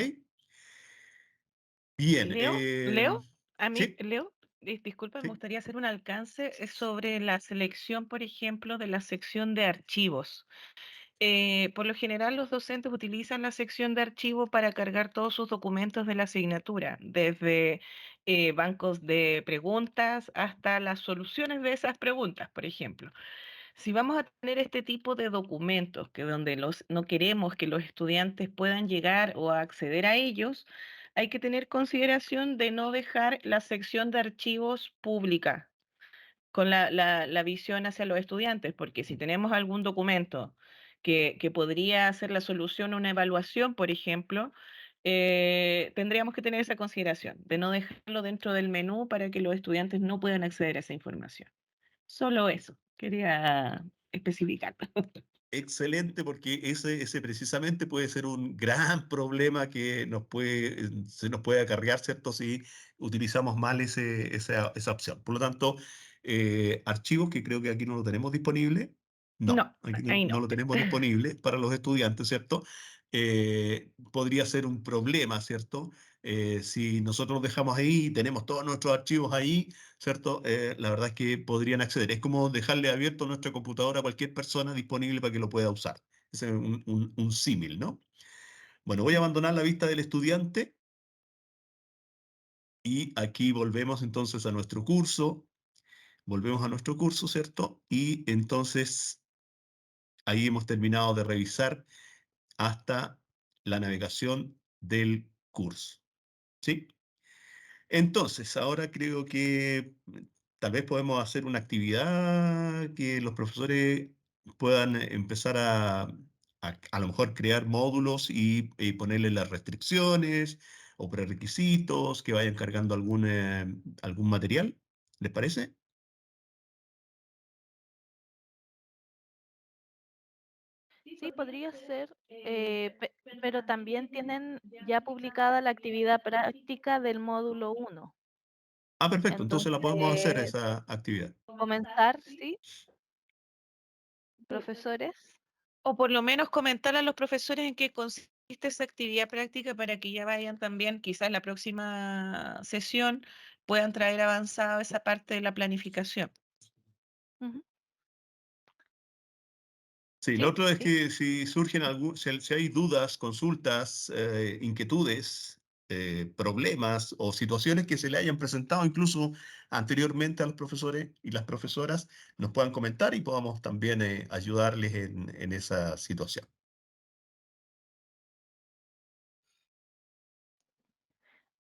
Speaker 1: Bien.
Speaker 4: Leo, a mí,
Speaker 1: Sí,
Speaker 4: Leo, disculpa, me
Speaker 1: sí.
Speaker 4: gustaría hacer un alcance sobre la selección, por ejemplo, de la sección de archivos. Por lo general, los docentes utilizan la sección de archivo para cargar todos sus documentos de la asignatura, desde bancos de preguntas hasta las soluciones de esas preguntas, por ejemplo. Si vamos a tener este tipo de documentos, que donde no queremos que los estudiantes puedan llegar o acceder a ellos, hay que tener consideración de no dejar la sección de archivos pública con la visión hacia los estudiantes, porque si tenemos algún documento que podría ser la solución a una evaluación, por ejemplo, tendríamos que tener esa consideración de no dejarlo dentro del menú para que los estudiantes no puedan acceder a esa información. Solo eso, quería especificar.
Speaker 1: excelente, porque ese precisamente puede ser un gran problema que se nos puede acarrear, ¿cierto? Si utilizamos mal esa opción. Por lo tanto, archivos, que creo que aquí no lo tenemos disponible. No,
Speaker 4: No,
Speaker 1: aquí
Speaker 4: ahí
Speaker 1: no
Speaker 4: no.
Speaker 1: lo tenemos disponible para los estudiantes, ¿cierto? Podría ser un problema, ¿cierto? Si nosotros los dejamos ahí, tenemos todos nuestros archivos ahí, ¿cierto? La verdad es que podrían acceder. Es como dejarle abierto nuestro computador a cualquier persona disponible para que lo pueda usar. Ese es un símil, ¿no? Bueno, voy a abandonar la vista del estudiante y aquí volvemos entonces a nuestro curso. Volvemos a nuestro curso, ¿cierto? Y entonces ahí hemos terminado de revisar hasta la navegación del curso, ¿sí? Entonces, ahora creo que tal vez podemos hacer una actividad que los profesores puedan empezar a lo mejor crear módulos y ponerle las restricciones o prerequisitos, que vayan cargando algún material. ¿Les parece?
Speaker 3: Sí, podría ser, pero también tienen ya publicada la actividad práctica del módulo 1.
Speaker 1: Ah, perfecto. Entonces la podemos hacer
Speaker 3: Entonces,
Speaker 1: esa actividad.
Speaker 3: comenzar, ¿sí? Profesores.
Speaker 4: O por lo menos comentar a los profesores en qué consiste esa actividad práctica para que ya vayan también, quizás en la próxima sesión, puedan traer avanzado esa parte de la planificación.
Speaker 3: Ujú.
Speaker 1: Sí, lo
Speaker 3: Sí,
Speaker 1: otro es
Speaker 3: sí.
Speaker 1: que si surgen si hay dudas, consultas, inquietudes, problemas o situaciones que se le hayan presentado incluso anteriormente a los profesores y las profesoras, nos puedan comentar y podamos también ayudarles en esa situación.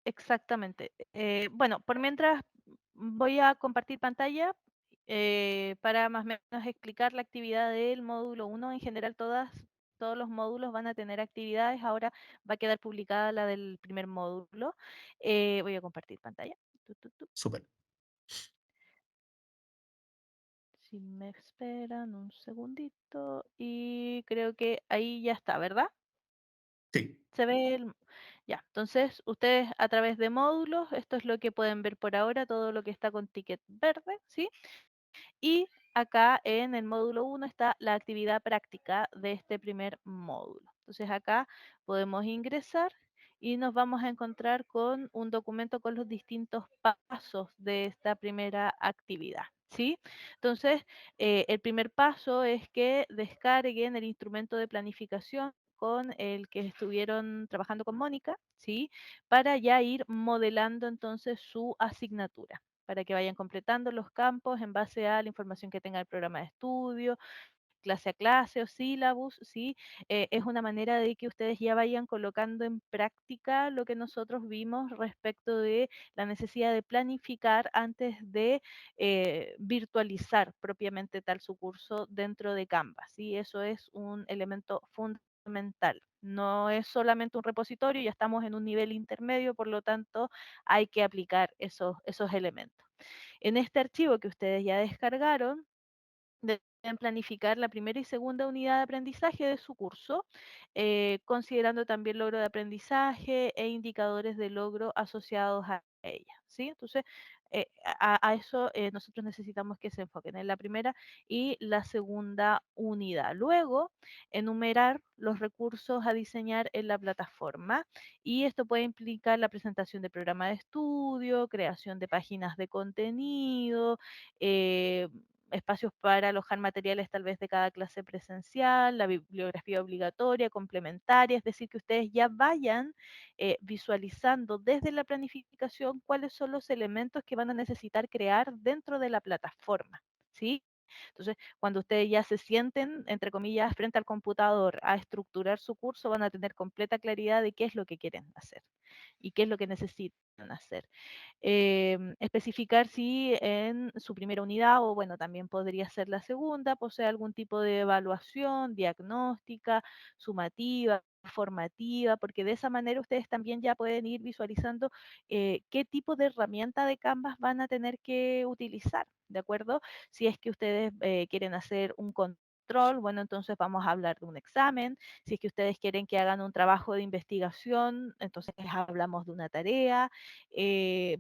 Speaker 3: Exactamente. Bueno, por mientras voy a compartir pantalla para más o menos explicar la actividad del módulo 1. En general, todos los módulos van a tener actividades. Ahora va a quedar publicada la del primer módulo. Voy a compartir pantalla. Tu.
Speaker 1: Súper.
Speaker 3: Si me esperan un segundito. Y creo que ahí ya está, ¿verdad?
Speaker 1: Sí,
Speaker 3: Se ve Ya, entonces ustedes a través de módulos, esto es lo que pueden ver por ahora, todo lo que está con ticket verde, ¿sí? Y acá en el módulo 1 está la actividad práctica de este primer módulo. Entonces acá podemos ingresar y nos vamos a encontrar con un documento con los distintos pasos de esta primera actividad, ¿sí? Entonces, el primer paso es que descarguen el instrumento de planificación con el que estuvieron trabajando con Mónica, ¿sí? Para ya ir modelando entonces su asignatura, para que vayan completando los campos en base a la información que tenga el programa de estudio, clase a clase o sílabus, ¿sí? Es una manera de que ustedes ya vayan colocando en práctica lo que nosotros vimos respecto de la necesidad de planificar antes de virtualizar propiamente tal su curso dentro de Canvas, ¿sí? Eso es un elemento fundamental. No es solamente un repositorio, ya estamos en un nivel intermedio, por lo tanto hay que aplicar esos elementos. En este archivo que ustedes ya descargaron, deben planificar la primera y segunda unidad de aprendizaje de su curso, considerando también logro de aprendizaje e indicadores de logro asociados a ella, ¿sí? Entonces, a eso nosotros necesitamos que se enfoquen en la primera y la segunda unidad. Luego, enumerar los recursos a diseñar en la plataforma, y esto puede implicar la presentación de programa de estudio, creación de páginas de contenido, eh, espacios para alojar materiales tal vez de cada clase presencial, la bibliografía obligatoria, complementaria, es decir, que ustedes ya vayan visualizando desde la planificación cuáles son los elementos que van a necesitar crear dentro de la plataforma, ¿sí? Entonces, cuando ustedes ya se sienten, entre comillas, frente al computador a estructurar su curso, van a tener completa claridad de qué es lo que quieren hacer y qué es lo que necesitan hacer. Especificar si en su primera unidad, o bueno, también podría ser la segunda, posee algún tipo de evaluación diagnóstica, sumativa, formativa, porque de esa manera ustedes también ya pueden ir visualizando qué tipo de herramienta de Canvas van a tener que utilizar, ¿de acuerdo? Si es que ustedes quieren hacer un control, bueno, entonces vamos a hablar de un examen. Si es que ustedes quieren que hagan un trabajo de investigación, entonces hablamos de una tarea. Eh,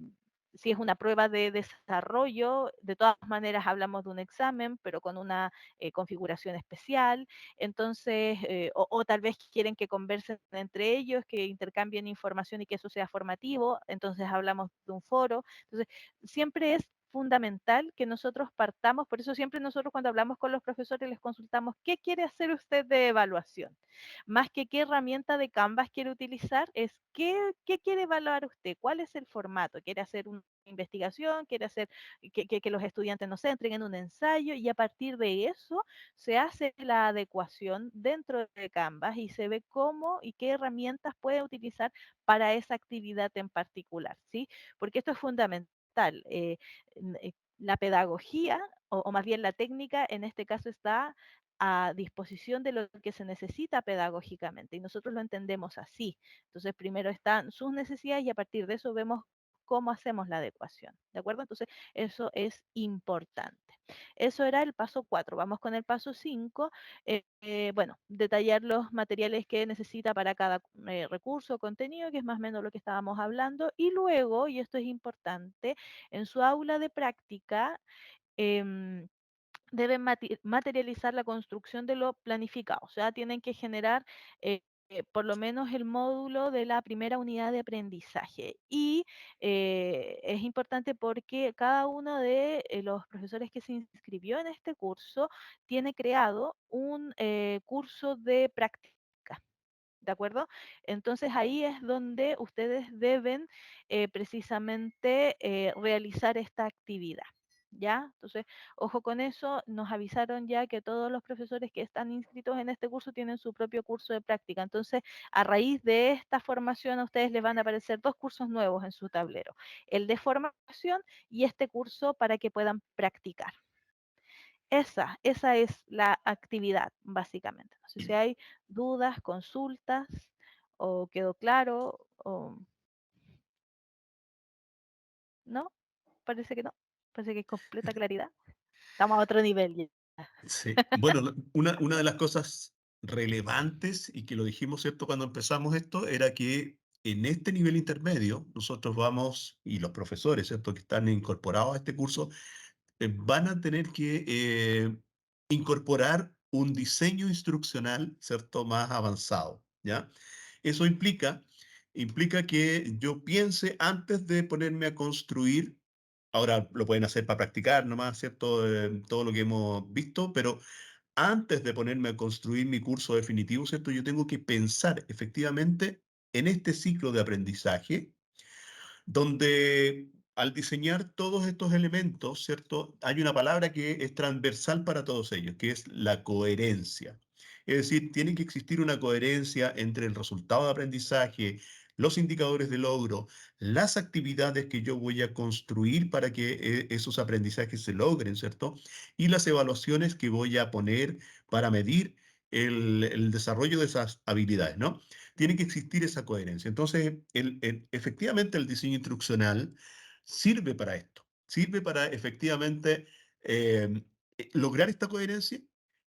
Speaker 3: si es una prueba de desarrollo, de todas maneras hablamos de un examen, pero con una configuración especial. Entonces, o tal vez quieren que conversen entre ellos, que intercambien información y que eso sea formativo, entonces hablamos de un foro. Entonces, siempre es fundamental que nosotros partamos, por eso siempre nosotros cuando hablamos con los profesores les consultamos, ¿qué quiere hacer usted de evaluación? Más que qué herramienta de Canvas quiere utilizar, es qué quiere evaluar usted, cuál es el formato, quiere hacer una investigación, quiere hacer que los estudiantes nos entreguen un ensayo y a partir de eso se hace la adecuación dentro de Canvas y se ve cómo y qué herramientas puede utilizar para esa actividad en particular, ¿sí? Porque esto es fundamental. La pedagogía, o más bien la técnica, en este caso está a disposición de lo que se necesita pedagógicamente y nosotros lo entendemos así. Entonces, primero están sus necesidades y a partir de eso vemos cómo hacemos la adecuación, ¿de acuerdo? Entonces, eso es importante. Eso era el paso 4. Vamos con el paso 5. Bueno, detallar los materiales que necesita para cada recurso o contenido, que es más o menos lo que estábamos hablando. Y luego, y esto es importante, en su aula de práctica, em, deben materializar la construcción de lo planificado, o sea, tienen que generar por lo menos el módulo de la primera unidad de aprendizaje. Y es importante porque cada uno de los profesores que se inscribió en este curso tiene creado un curso de práctica. ¿De acuerdo? Entonces ahí es donde ustedes deben precisamente realizar esta actividad. ¿Ya? Entonces, ojo con eso, nos avisaron ya que todos los profesores que están inscritos en este curso tienen su propio curso de práctica. Entonces, a raíz de esta formación, a ustedes les van a aparecer dos cursos nuevos en su tablero, el de formación y este curso para que puedan practicar. Esa es la actividad, básicamente. No sé si hay dudas, consultas, o quedó claro, o no, parece que no, parece que hay completa claridad. Estamos a otro nivel ya.
Speaker 1: Sí. Bueno, una de las cosas relevantes, y que lo dijimos, ¿cierto?, cuando empezamos esto, era que en este nivel intermedio nosotros vamos, y los profesores, ¿cierto?, que están incorporados a este curso, van a tener que incorporar un diseño instruccional, ¿cierto?, más avanzado, ¿ya? Eso implica que yo piense antes de ponerme a construir. Ahora lo pueden hacer para practicar nomás, ¿cierto? Todo lo que hemos visto, pero antes de ponerme a construir mi curso definitivo, ¿cierto? Yo tengo que pensar efectivamente en este ciclo de aprendizaje donde al diseñar todos estos elementos, ¿cierto? Hay una palabra que es transversal para todos ellos, que es la coherencia. Es decir, tiene que existir una coherencia entre el resultado de aprendizaje, los indicadores de logro, las actividades que yo voy a construir para que esos aprendizajes se logren, ¿cierto? Y las evaluaciones que voy a poner para medir el desarrollo de esas habilidades, ¿no? Tiene que existir esa coherencia. Entonces, efectivamente el diseño instruccional sirve para esto, sirve para efectivamente lograr esta coherencia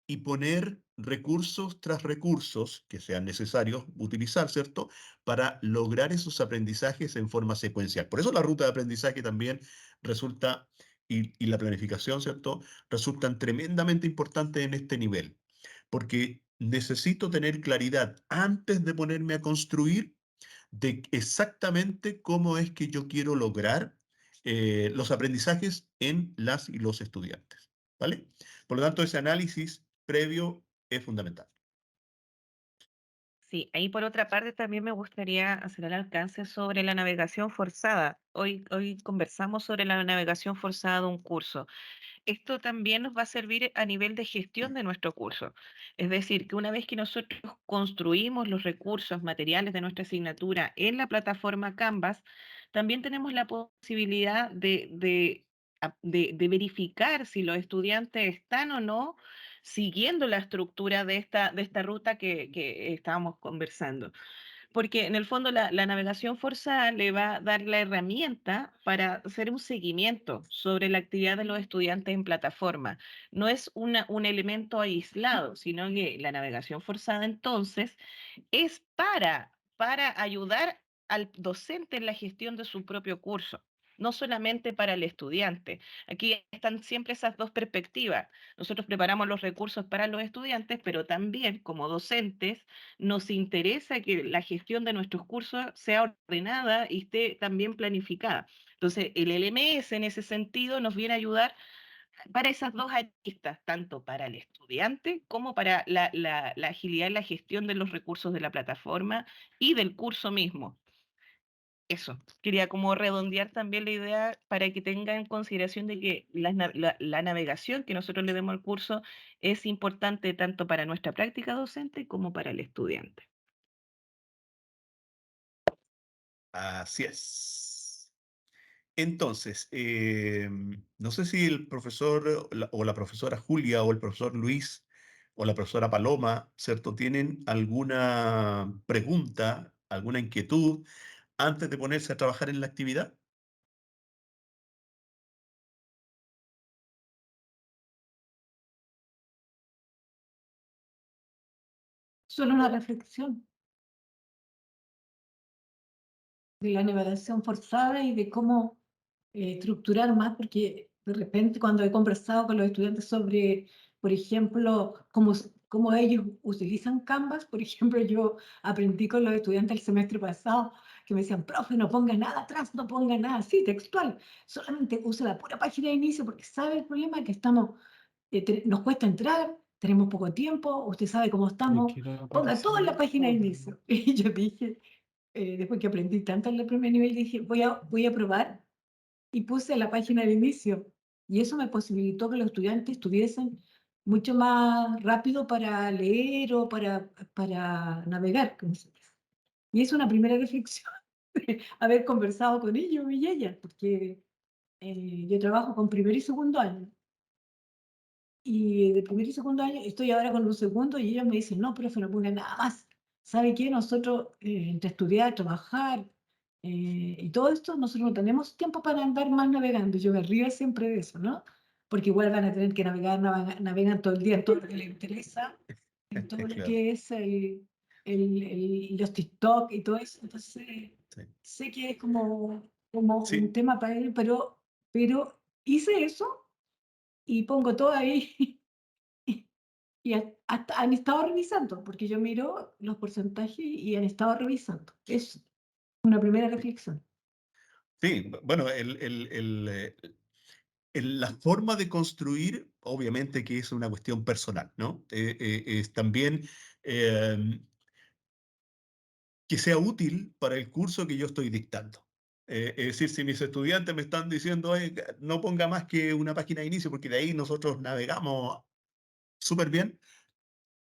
Speaker 1: y poner recursos tras recursos que sean necesarios utilizar, ¿cierto? Para lograr esos aprendizajes en forma secuencial. Por eso la ruta de aprendizaje también resulta, y la planificación, ¿cierto? Resultan tremendamente importantes en este nivel porque necesito tener claridad antes de ponerme a construir de exactamente cómo es que yo quiero lograr los aprendizajes en las y los estudiantes, ¿vale? Por lo tanto, ese análisis previo es fundamental.
Speaker 4: Sí, ahí por otra parte también me gustaría hacer el alcance sobre la navegación forzada. Hoy conversamos sobre la navegación forzada de un curso. Esto también nos va a servir a nivel de gestión de nuestro curso. Es decir, que una vez que nosotros construimos los recursos materiales de nuestra asignatura en la plataforma Canvas, también tenemos la posibilidad de verificar si los estudiantes están o no siguiendo la estructura de esta ruta que estábamos conversando. porque en el fondo la navegación forzada le va a dar la herramienta para hacer un seguimiento sobre la actividad de los estudiantes en plataforma. No es un elemento aislado, sino que la navegación forzada entonces es para ayudar al docente en la gestión de su propio curso, no solamente para el estudiante. Aquí están siempre esas dos perspectivas. Nosotros preparamos los recursos para los estudiantes, pero también como docentes nos interesa que la gestión de nuestros cursos sea ordenada y esté también planificada. Entonces, el LMS en ese sentido nos viene a ayudar para esas dos aristas, tanto para el estudiante como para la agilidad en la gestión de los recursos de la plataforma y del curso mismo. Eso, quería como redondear también la idea para que tengan en consideración de que la navegación que nosotros le demos al curso es importante tanto para nuestra práctica docente como para el estudiante.
Speaker 1: Así es. Entonces, no sé si el profesor o la profesora Julia o el profesor Luis o la profesora Paloma, ¿cierto? ¿Tienen alguna pregunta, alguna inquietud antes de ponerse a trabajar en la actividad?
Speaker 5: Solo una reflexión de la navegación forzada y de cómo estructurar más, porque de repente cuando he conversado con los estudiantes sobre, por ejemplo, cómo ellos utilizan Canvas, por ejemplo, yo aprendí con los estudiantes el semestre pasado que me decían, profe, no ponga nada atrás, no ponga nada así, textual, solamente use la pura página de inicio, porque sabe el problema que estamos, nos cuesta entrar, tenemos poco tiempo, usted sabe cómo estamos, ponga todo en la página de inicio. Y yo dije, después que aprendí tanto en el primer nivel, dije, voy a probar y puse la página de inicio. Y eso me posibilitó que los estudiantes estuviesen mucho más rápido para leer o para navegar, como se dice. Y es una primera reflexión, haber conversado con ellos y ellas, porque yo trabajo con primer y segundo año. Y de primer y segundo año estoy ahora con un segundo y ellos me dicen, no, profe, no ponga nada más. ¿Sabe qué? Nosotros, entre estudiar, trabajar y todo esto, nosotros no tenemos tiempo para andar más navegando. Yo me río siempre de eso, ¿no? Porque igual van a tener que navegan todo el día en todo lo que les interesa, en todo lo
Speaker 1: Claro,
Speaker 5: que es los TikTok y todo eso. Entonces,
Speaker 1: sí.
Speaker 5: sé que es como un
Speaker 1: Sí,
Speaker 5: tema para ellos, pero hice eso y pongo todo ahí. Y hasta han estado revisando, porque yo miro los porcentajes y han estado revisando. Es una primera
Speaker 1: sí.
Speaker 5: reflexión.
Speaker 1: Sí, bueno, la forma de construir, obviamente que es una cuestión personal, ¿no? Es también em, que sea útil para el curso que yo estoy dictando. Es decir, si mis estudiantes me están diciendo, "Oye, no ponga más que una página de inicio, porque de ahí nosotros navegamos súper bien",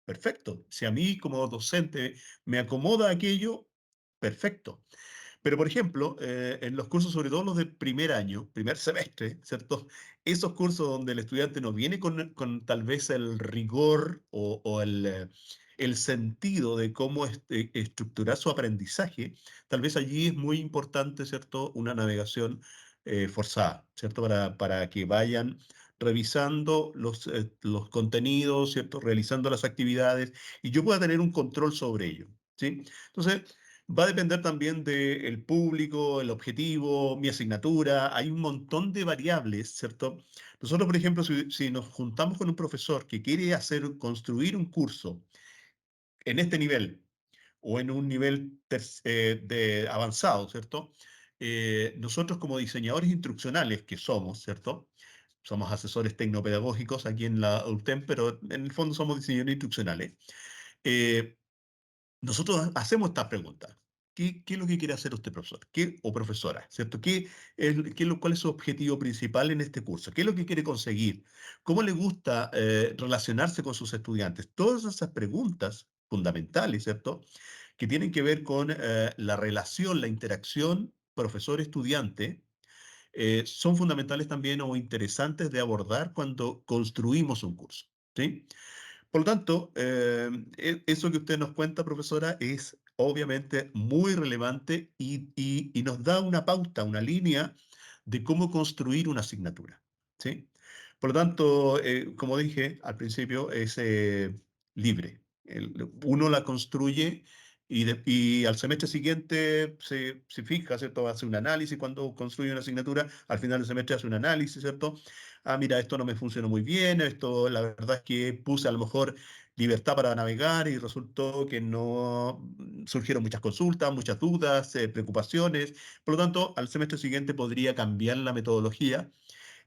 Speaker 1: perfecto. Si a mí como docente me acomoda aquello, perfecto. Pero, por ejemplo, en los cursos, sobre todo los de primer año, primer semestre, ¿cierto? Esos cursos donde el estudiante no viene con tal vez el rigor o el sentido de cómo estructurar su aprendizaje, tal vez allí es muy importante, ¿cierto? Una navegación forzada, ¿cierto? Para que vayan revisando los contenidos, ¿cierto? Realizando las actividades y yo pueda tener un control sobre ello, ¿sí? Entonces, va a depender también del público, el objetivo, mi asignatura. Hay un montón de variables, ¿cierto? Nosotros, por ejemplo, si nos juntamos con un profesor que quiere construir un curso en este nivel o en un nivel de avanzado, ¿cierto? Nosotros como diseñadores instruccionales que somos, ¿cierto? Somos asesores tecnopedagógicos aquí en la UTEM, pero en el fondo somos diseñadores instruccionales. Eh, Nosotros hacemos estas preguntas. ¿Qué es lo que quiere hacer usted, profesor? ¿Qué, o profesora? ¿Cierto? ¿Cuál es su objetivo principal en este curso? ¿Qué es lo que quiere conseguir? ¿Cómo le gusta relacionarse con sus estudiantes? Todas esas preguntas fundamentales, ¿cierto? Que tienen que ver con la relación, la interacción profesor-estudiante, son fundamentales también o interesantes de abordar cuando construimos un curso. ¿Sí? Por lo tanto, eso que usted nos cuenta, profesora, es obviamente muy relevante y nos da una pauta, una línea de cómo construir una asignatura, ¿sí? Por lo tanto, como dije al principio, es libre. Uno la construye y al semestre siguiente se fija, ¿cierto? Hace un análisis cuando construye una asignatura, al final del semestre hace un análisis, ¿cierto? Ah, mira, esto no me funcionó muy bien, esto la verdad es que puse a lo mejor libertad para navegar y resultó que no surgieron muchas consultas, muchas dudas, preocupaciones. Por lo tanto, al semestre siguiente podría cambiar la metodología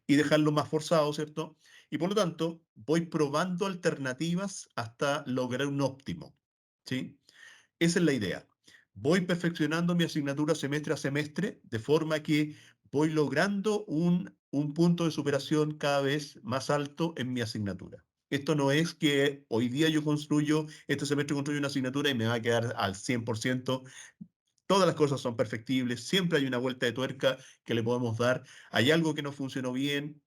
Speaker 1: y dejarlo más forzado, ¿cierto? Y por lo tanto, voy probando alternativas hasta lograr un óptimo, ¿sí? Esa es la idea. Voy perfeccionando mi asignatura semestre a semestre, de forma que voy logrando un punto de superación cada vez más alto en mi asignatura. Esto no es que hoy día yo construyo, este semestre construyo una asignatura y me va a quedar al 100%. Todas las cosas son perfectibles, siempre hay una vuelta de tuerca que le podemos dar. Hay algo que no funcionó bien,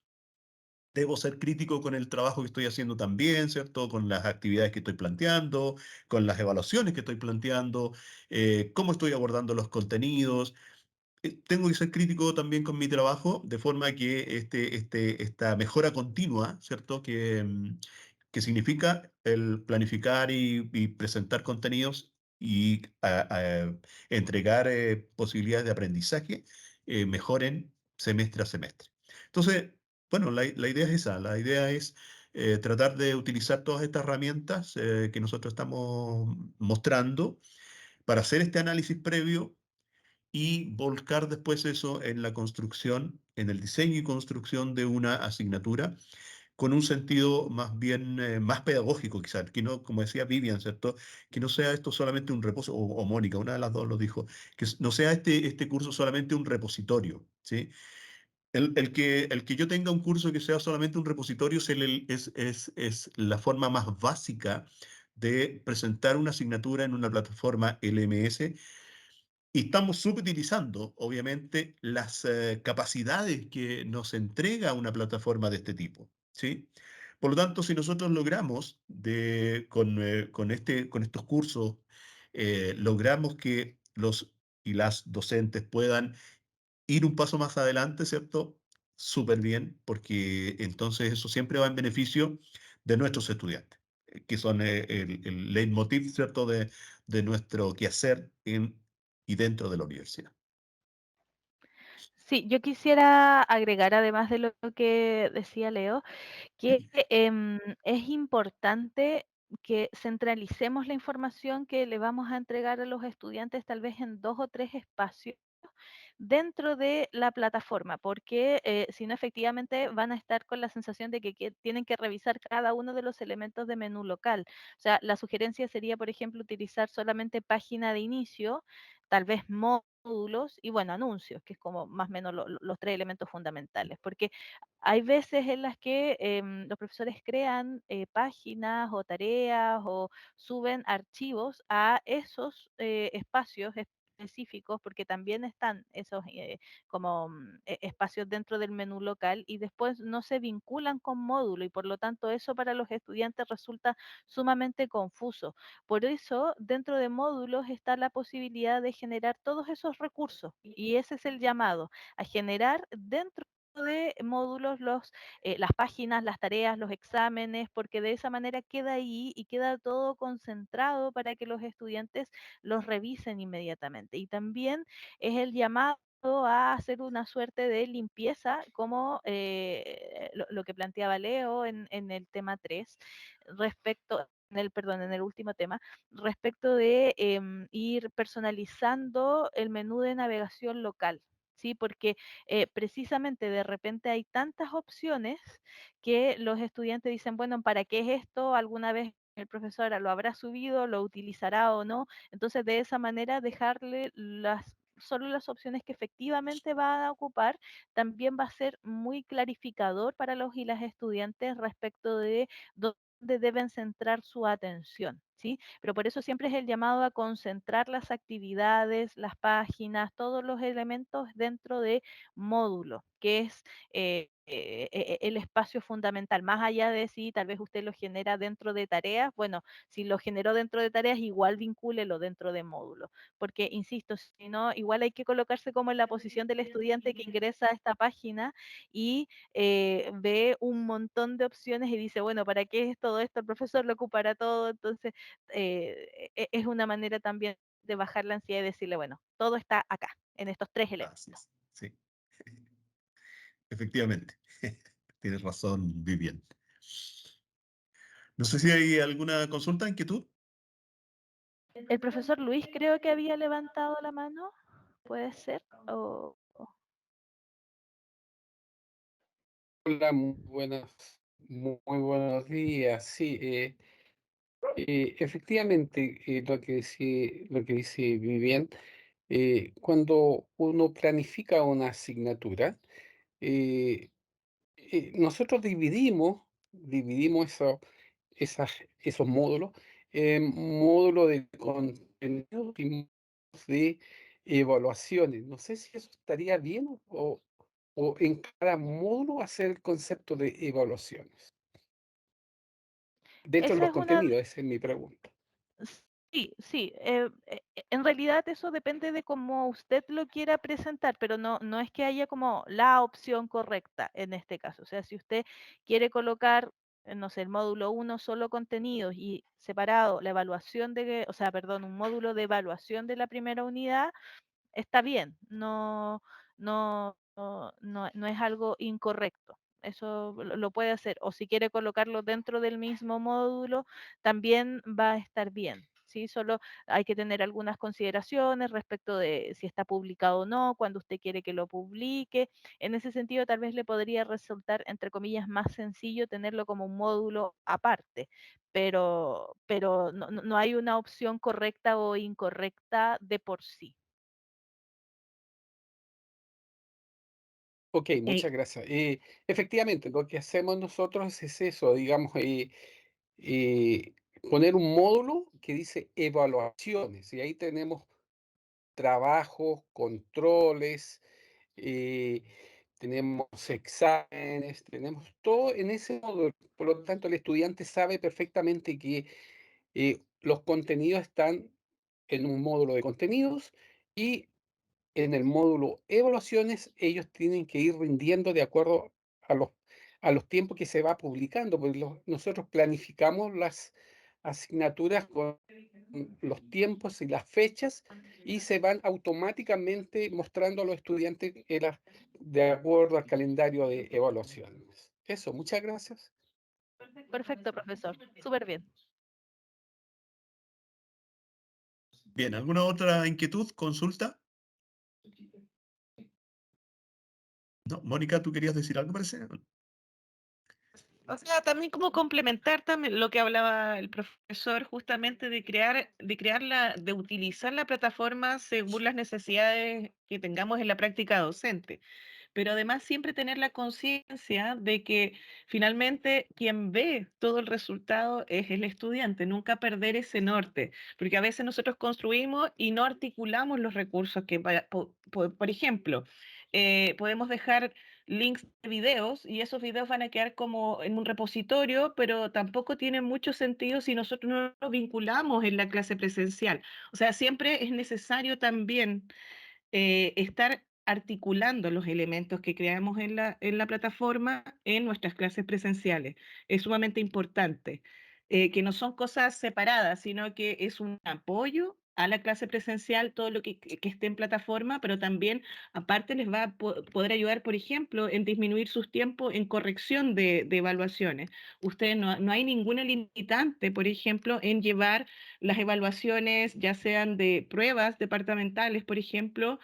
Speaker 1: debo ser crítico con el trabajo que estoy haciendo también, ¿cierto? Con las actividades que estoy planteando, con las evaluaciones que estoy planteando, cómo estoy abordando los contenidos. Tengo que ser crítico también con mi trabajo, de forma que esta mejora continua, ¿cierto? Que significa el planificar y presentar contenidos y entregar posibilidades de aprendizaje, mejoren semestre a semestre. Entonces, bueno, la idea es esa, la idea es tratar de utilizar todas estas herramientas que nosotros estamos mostrando para hacer este análisis previo y volcar después eso en la construcción, en el diseño y construcción de una asignatura con un sentido más bien más pedagógico, quizás, que no, como decía Vivian, ¿cierto? Que no sea esto solamente un reposo, o Mónica, una de las dos lo dijo, que no sea este curso solamente un repositorio, ¿sí? El que yo tenga un curso que sea solamente un repositorio es la forma más básica de presentar una asignatura en una plataforma LMS y estamos subutilizando, obviamente, las capacidades que nos entrega una plataforma de este tipo, ¿sí? Por lo tanto, si nosotros logramos con estos cursos, logramos que los y las docentes puedan ir un paso más adelante, ¿cierto? Súper bien, porque entonces eso siempre va en beneficio de nuestros estudiantes, que son el leitmotiv, ¿cierto? De nuestro quehacer y dentro de la universidad.
Speaker 3: Sí, yo quisiera agregar, además de lo que decía Leo, que es importante que centralicemos la información que le vamos a entregar a los estudiantes tal vez en 2 o 3 espacios dentro de la plataforma, porque si no, efectivamente van a estar con la sensación de que tienen que revisar cada uno de los elementos de menú local. O sea, la sugerencia sería, por ejemplo, utilizar solamente página de inicio, tal vez módulos y, bueno, anuncios, que es como más o menos los 3 elementos fundamentales, porque hay veces en las que los profesores crean páginas o tareas o suben archivos a esos espacios específicos, porque también están esos como espacios dentro del menú local y después no se vinculan con módulo y por lo tanto eso para los estudiantes resulta sumamente confuso. Por eso dentro de módulos está la posibilidad de generar todos esos recursos y ese es el llamado, a generar dentro de módulos las páginas, las tareas, los exámenes, porque de esa manera queda ahí y queda todo concentrado para que los estudiantes los revisen inmediatamente. Y también es el llamado a hacer una suerte de limpieza, como lo que planteaba Leo en el tema 3, respecto, perdón, en el último tema, respecto de ir personalizando el menú de navegación local. Sí, porque precisamente de repente hay tantas opciones que los estudiantes dicen, bueno, ¿para qué es esto? ¿Alguna vez el profesor lo habrá subido, lo utilizará o no? Entonces, de esa manera, dejarle solo las opciones que efectivamente va a ocupar, también va a ser muy clarificador para los y las estudiantes respecto de dónde deben centrar su atención. ¿sí? Pero por eso siempre es el llamado a concentrar las actividades, las páginas, todos los elementos dentro de módulo, que es el espacio fundamental, más allá de si tal vez usted lo genera dentro de tareas, bueno, si lo generó dentro de tareas, igual vincúlelo dentro de módulo, porque, insisto, si no, igual hay que colocarse como en la posición del estudiante que ingresa a esta página y ve un montón de opciones y dice, bueno, ¿para qué es todo esto? El profesor lo ocupará todo, entonces es una manera también de bajar la ansiedad y decirle, bueno, todo está acá, en estos tres elementos.
Speaker 1: Así es, sí. Efectivamente. Tienes razón, Vivian. No sé si hay alguna consulta, inquietud.
Speaker 3: El profesor Luis creo que había levantado la mano, ¿puede ser?
Speaker 6: Hola, muy buenos días. Sí, efectivamente, lo que dice Vivian, cuando uno planifica una asignatura, eh, nosotros dividimos esos módulos en módulos de contenido y módulos de evaluaciones. No sé si eso estaría bien o en cada módulo hacer el concepto de evaluaciones. Dentro de
Speaker 3: Esa
Speaker 6: los
Speaker 3: es una.
Speaker 6: contenidos, esa es mi pregunta.
Speaker 3: Sí, sí. En realidad eso depende de cómo usted lo quiera presentar, pero no es que haya como la opción correcta en este caso. O sea, si usted quiere colocar, no sé, el módulo 1 solo contenidos y separado la evaluación o sea, perdón, un módulo de evaluación de la primera unidad, está bien, no es algo incorrecto. Eso lo puede hacer. O si quiere colocarlo dentro del mismo módulo, también va a estar bien. ¿Sí? Solo hay que tener algunas consideraciones respecto de si está publicado o no, cuando usted quiere que lo publique. En ese sentido, tal vez le podría resultar, entre comillas, más sencillo tenerlo como un módulo aparte, pero no hay una opción correcta o incorrecta de por sí.
Speaker 6: Ok, muchas gracias. Efectivamente, lo que hacemos nosotros es eso, digamos, eh, poner un módulo que dice evaluaciones y ahí tenemos trabajos, controles, eh, tenemos exámenes, tenemos todo en ese módulo. Por lo tanto, el estudiante sabe perfectamente que los contenidos están en un módulo de contenidos y en el módulo evaluaciones ellos tienen que ir rindiendo de acuerdo a los tiempos que se va publicando, porque nosotros planificamos las asignaturas con los tiempos y las fechas y se van automáticamente mostrando a los estudiantes de acuerdo al calendario de evaluaciones. Eso, muchas gracias.
Speaker 3: Perfecto, profesor. Súper bien.
Speaker 1: Bien, ¿alguna otra inquietud, consulta? No, Mónica, ¿tú querías decir algo, parece?
Speaker 4: O sea, también como complementar también lo que hablaba el profesor, justamente de utilizar la plataforma según las necesidades que tengamos en la práctica docente. Pero además siempre tener la conciencia de que finalmente quien ve todo el resultado es el estudiante, nunca perder ese norte, porque a veces nosotros construimos y no articulamos los recursos por ejemplo, podemos dejar links de videos y esos videos van a quedar como en un repositorio, pero tampoco tienen mucho sentido si nosotros no los vinculamos en la clase presencial. O sea, siempre es necesario también estar articulando los elementos que creamos en la plataforma en nuestras clases presenciales. Es sumamente importante, que no son cosas separadas, sino que es un apoyo a la clase presencial, todo lo que esté en plataforma, pero también aparte les va a poder ayudar, por ejemplo, en disminuir sus tiempos en corrección de evaluaciones. Ustedes no hay ninguna limitante, por ejemplo, en llevar las evaluaciones, ya sean de pruebas departamentales, por ejemplo,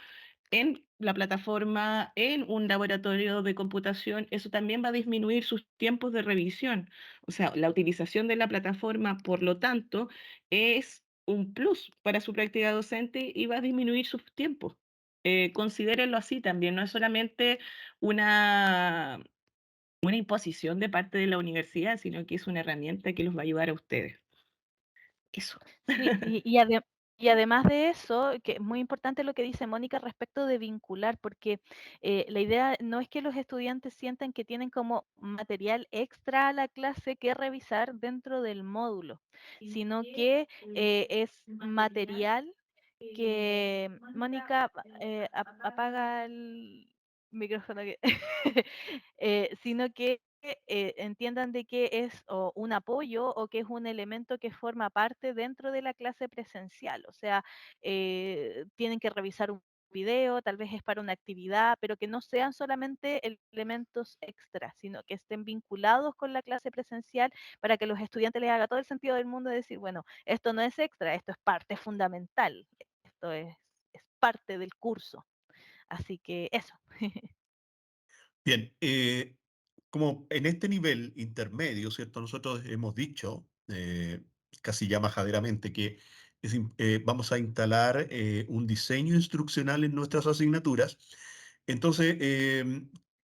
Speaker 4: en la plataforma, en un laboratorio de computación, eso también va a disminuir sus tiempos de revisión. O sea, la utilización de la plataforma, por lo tanto, es un plus para su práctica docente y va a disminuir sus tiempos. Considérenlo así también, no es solamente una, una imposición de parte de la universidad, sino que es una herramienta que los va a ayudar a ustedes. Eso.
Speaker 3: Sí, y además de eso, que es muy importante lo que dice Mónica respecto de vincular, porque la idea no es que los estudiantes sientan que tienen como material extra a la clase que revisar dentro del módulo, sino que es material que Mónica apaga el micrófono sino que entiendan de que es o un apoyo o que es un elemento que forma parte dentro de la clase presencial. O sea, tienen que revisar un video, tal vez es para una actividad, pero que no sean solamente elementos extras, sino que estén vinculados con la clase presencial para que los estudiantes les haga todo el sentido del mundo de decir, bueno, esto no es extra, esto es parte fundamental, esto es parte del curso. Así que eso.
Speaker 1: Bien, como en este nivel intermedio, ¿cierto? Nosotros hemos dicho, casi ya majaderamente, que vamos a instalar un diseño instruccional en nuestras asignaturas. Entonces,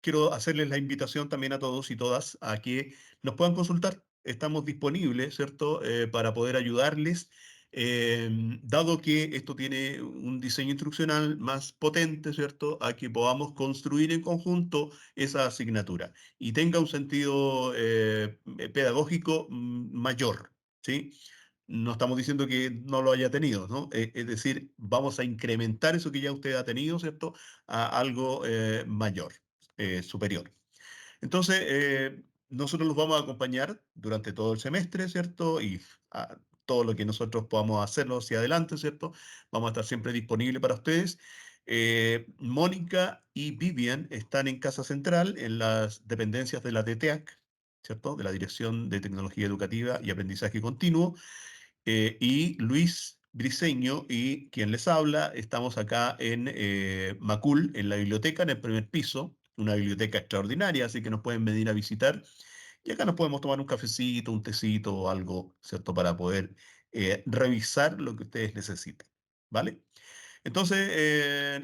Speaker 1: quiero hacerles la invitación también a todos y todas a que nos puedan consultar. Estamos disponibles, ¿cierto? Para poder ayudarles. Dado que esto tiene un diseño instruccional más potente, ¿cierto? A que podamos construir en conjunto esa asignatura y tenga un sentido pedagógico mayor, ¿sí? No estamos diciendo que no lo haya tenido, ¿no? Es decir, vamos a incrementar eso que ya usted ha tenido, ¿cierto? A algo mayor, superior. Entonces, nosotros los vamos a acompañar durante todo el semestre, ¿cierto? Y todo lo que nosotros podamos hacerlo hacia adelante, ¿cierto? Vamos a estar siempre disponibles para ustedes. Mónica y Vivian están en Casa Central, en las dependencias de la DTEAC, ¿cierto? De la Dirección de Tecnología Educativa y Aprendizaje Continuo. Y Luis Briceño y quien les habla, estamos acá en Macul, en la biblioteca, en el primer piso, una biblioteca extraordinaria, así que nos pueden venir a visitar. Y acá nos podemos tomar un cafecito, un tecito o algo, ¿cierto? Para poder revisar lo que ustedes necesiten, ¿vale? Entonces,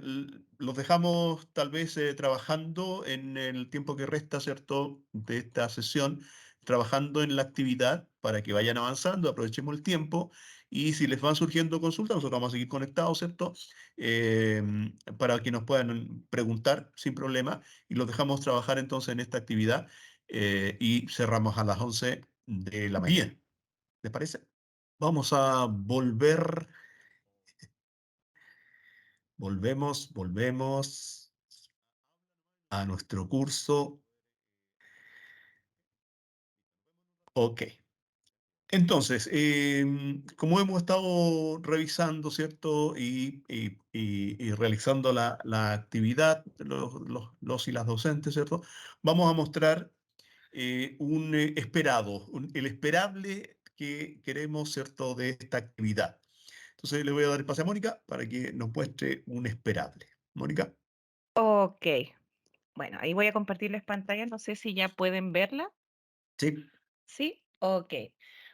Speaker 1: los dejamos tal vez trabajando en el tiempo que resta, ¿cierto?, de esta sesión, trabajando en la actividad para que vayan avanzando, aprovechemos el tiempo y si les van surgiendo consultas, nosotros vamos a seguir conectados, ¿cierto?, Eh, para que nos puedan preguntar sin problema y los dejamos trabajar entonces en esta actividad y cerramos a las 11 de la mañana. ¿Les parece? Vamos a volvemos a nuestro curso. Ok. Entonces, como hemos estado revisando, ¿cierto? Y realizando la actividad, los y las docentes, ¿cierto? Vamos a mostrar un esperado, el esperable que queremos, ¿cierto? De esta actividad. Entonces, le voy a dar el pase a Mónica para que nos muestre un esperable. Mónica.
Speaker 4: Ok. Bueno, ahí voy a compartirles pantalla. No sé si ya pueden verla.
Speaker 1: Sí.
Speaker 4: ¿Sí? Ok.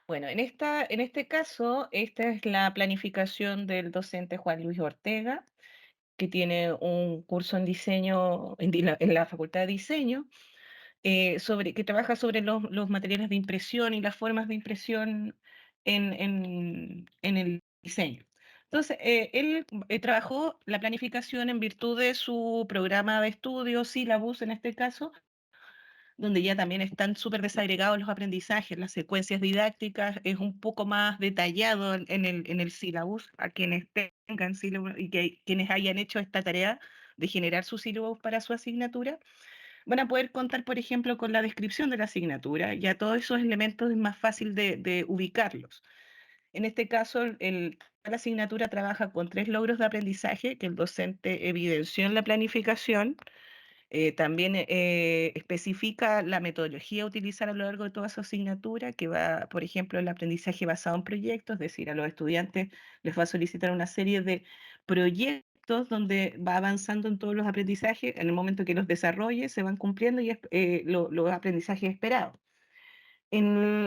Speaker 4: Bueno, en este caso, esta es la planificación del docente Juan Luis Ortega, que tiene un curso en diseño en la Facultad de Diseño, que trabaja sobre los materiales de impresión y las formas de impresión en el diseño. Entonces, él trabajó la planificación en virtud de su programa de estudio, Syllabus en este caso, donde ya también están súper desagregados los aprendizajes, las secuencias didácticas, es un poco más detallado en el sílabus, a quienes tengan sílabus y quienes hayan hecho esta tarea de generar su sílabus para su asignatura, van a poder contar, por ejemplo, con la descripción de la asignatura, ya todos esos elementos es más fácil de ubicarlos. En este caso, la asignatura trabaja con 3 logros de aprendizaje que el docente evidenció en la planificación. También especifica la metodología a utilizar a lo largo de toda su asignatura, que va, por ejemplo, el aprendizaje basado en proyectos, es decir, a los estudiantes les va a solicitar una serie de proyectos donde va avanzando en todos los aprendizajes, en el momento que los desarrolle se van cumpliendo y los aprendizajes esperados.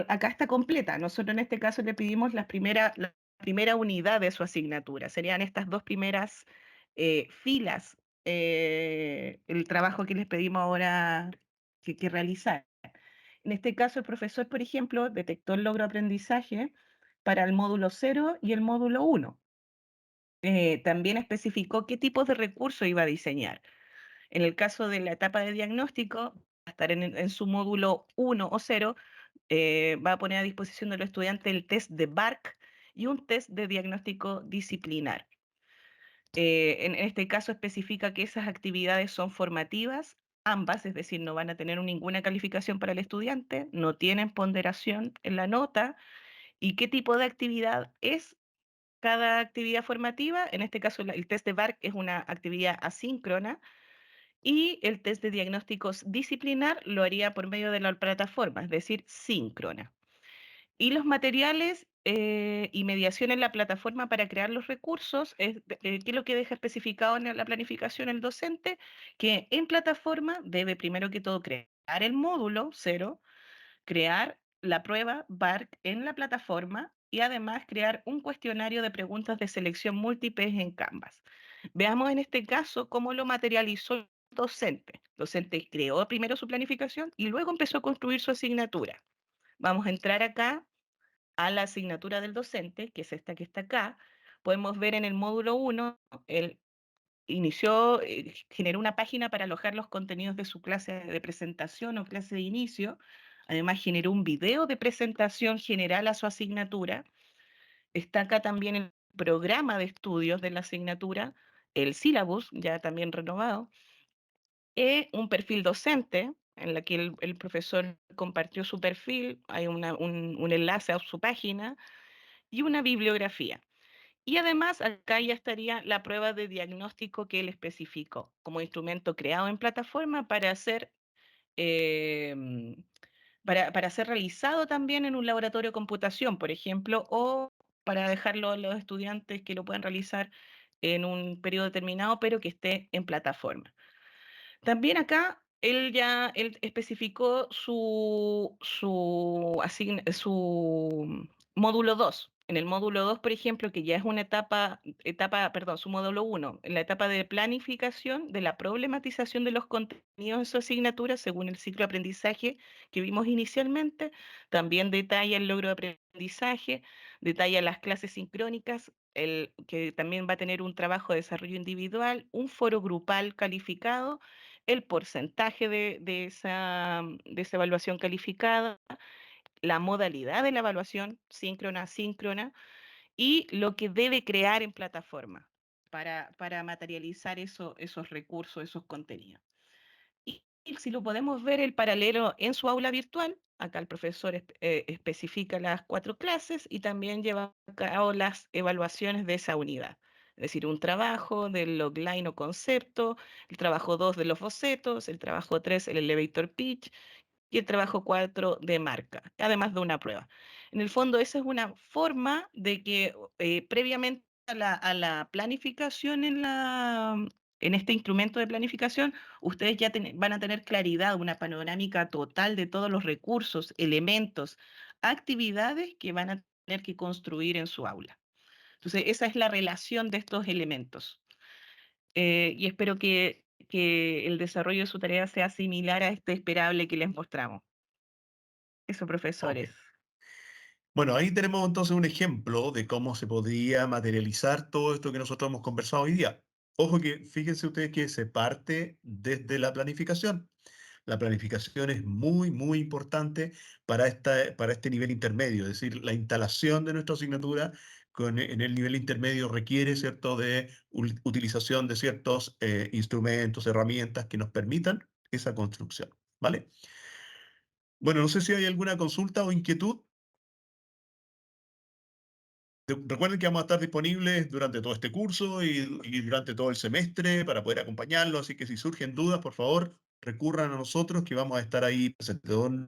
Speaker 4: Acá está completa, nosotros en este caso le pedimos la primera unidad de su asignatura, serían estas 2 primeras filas el trabajo que les pedimos ahora que realizar. En este caso, el profesor, por ejemplo, detectó el logro de aprendizaje, para el módulo 0 y el módulo 1. También especificó qué tipos de recursos iba a diseñar. En el caso de la etapa de diagnóstico, va a estar en su módulo 1 o 0, va a poner a disposición de los estudiantes el test de BARC y un test de diagnóstico disciplinar. En este caso especifica que esas actividades son formativas, ambas, es decir, no van a tener ninguna calificación para el estudiante, no tienen ponderación en la nota, y qué tipo de actividad es cada actividad formativa. En este caso, el test de BARC es una actividad asíncrona, y el test de diagnósticos disciplinar lo haría por medio de la plataforma, es decir, síncrona. Y los materiales y mediación en la plataforma para crear los recursos, ¿qué es lo que deja especificado en la planificación el docente? Que en plataforma debe primero que todo crear el módulo 0, crear la prueba BARC en la plataforma y además crear un cuestionario de preguntas de selección múltiple en Canvas. Veamos en este caso cómo lo materializó el docente. El docente creó primero su planificación y luego empezó a construir su asignatura. Vamos a entrar acá a la asignatura del docente, que es esta que está acá. Podemos ver en el módulo 1, él generó una página para alojar los contenidos de su clase de presentación o clase de inicio. Además, generó un video de presentación general a su asignatura. Está acá también el programa de estudios de la asignatura, el syllabus, ya también renovado, un perfil docente, en la que el profesor compartió su perfil, hay un enlace a su página, y una bibliografía. Y además, acá ya estaría la prueba de diagnóstico que él especificó como instrumento creado en plataforma para ser, para ser realizado también en un laboratorio de computación, por ejemplo, o para dejarlo a los estudiantes que lo puedan realizar en un periodo determinado, pero que esté en plataforma. También acá él especificó su módulo 2. En el módulo 2, por ejemplo, que ya es una perdón, su módulo 1, en la etapa de planificación de la problematización de los contenidos de su asignatura según el ciclo de aprendizaje que vimos inicialmente, también detalla el logro de aprendizaje, detalla las clases sincrónicas, que también va a tener un trabajo de desarrollo individual, un foro grupal calificado, el porcentaje de esa evaluación calificada, la modalidad de la evaluación, síncrona, asíncrona, y lo que debe crear en plataforma para materializar esos recursos, esos contenidos. Y si lo podemos ver el paralelo en su aula virtual, acá el profesor especifica las 4 clases y también lleva a cabo las evaluaciones de esa unidad. Es decir, un trabajo del logline o concepto, el trabajo 2 de los bocetos, el trabajo 3 el elevator pitch y el trabajo 4 de marca, además de una prueba. En el fondo, esa es una forma de que previamente a la planificación en este instrumento de planificación, ustedes ya van a tener claridad, una panorámica total de todos los recursos, elementos, actividades que van a tener que construir en su aula. Entonces, esa es la relación de estos elementos. Y espero que el desarrollo de su tarea sea similar a este esperable que les mostramos. Eso,
Speaker 1: Ok.
Speaker 4: profesores.
Speaker 1: Bueno, ahí tenemos entonces un ejemplo de cómo se podría materializar todo esto que nosotros hemos conversado hoy día. Ojo que fíjense ustedes que se parte desde la planificación. La planificación es muy, muy importante para este nivel intermedio, es decir, la instalación de nuestra asignatura en el nivel intermedio requiere, ¿cierto?, de utilización de ciertos instrumentos, herramientas que nos permitan esa construcción, ¿vale? Bueno, no sé si hay alguna consulta o inquietud. Recuerden que vamos a estar disponibles durante todo este curso y durante todo el semestre para poder acompañarlo, así que si surgen dudas, por favor, recurran a nosotros que vamos a estar ahí presentes. Don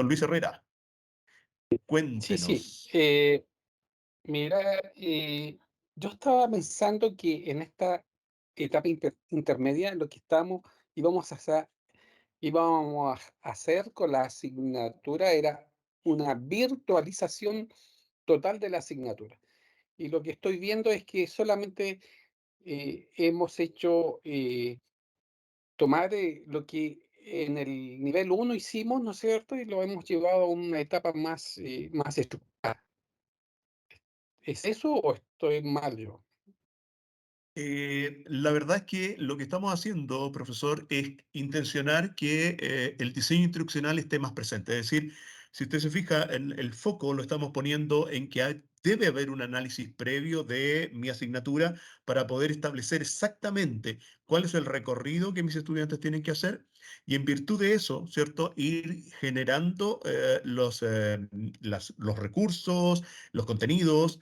Speaker 1: Luis Herrera,
Speaker 6: Sí,
Speaker 1: cuéntenos.
Speaker 6: mira, yo estaba pensando que en esta etapa intermedia lo que íbamos a hacer con la asignatura era una virtualización total de la asignatura. Y lo que estoy viendo es que solamente hemos hecho tomar lo que en el nivel 1 hicimos, ¿no es cierto? Y lo hemos llevado a una etapa más, más estructurada. ¿Es eso o estoy mal yo?
Speaker 1: La verdad es que lo que estamos haciendo, profesor, es intencionar que el diseño instruccional esté más presente. Es decir, si usted se fija, en el foco lo estamos poniendo en que debe haber un análisis previo de mi asignatura para poder establecer exactamente cuál es el recorrido que mis estudiantes tienen que hacer y en virtud de eso, ¿cierto? Ir generando los recursos, los contenidos,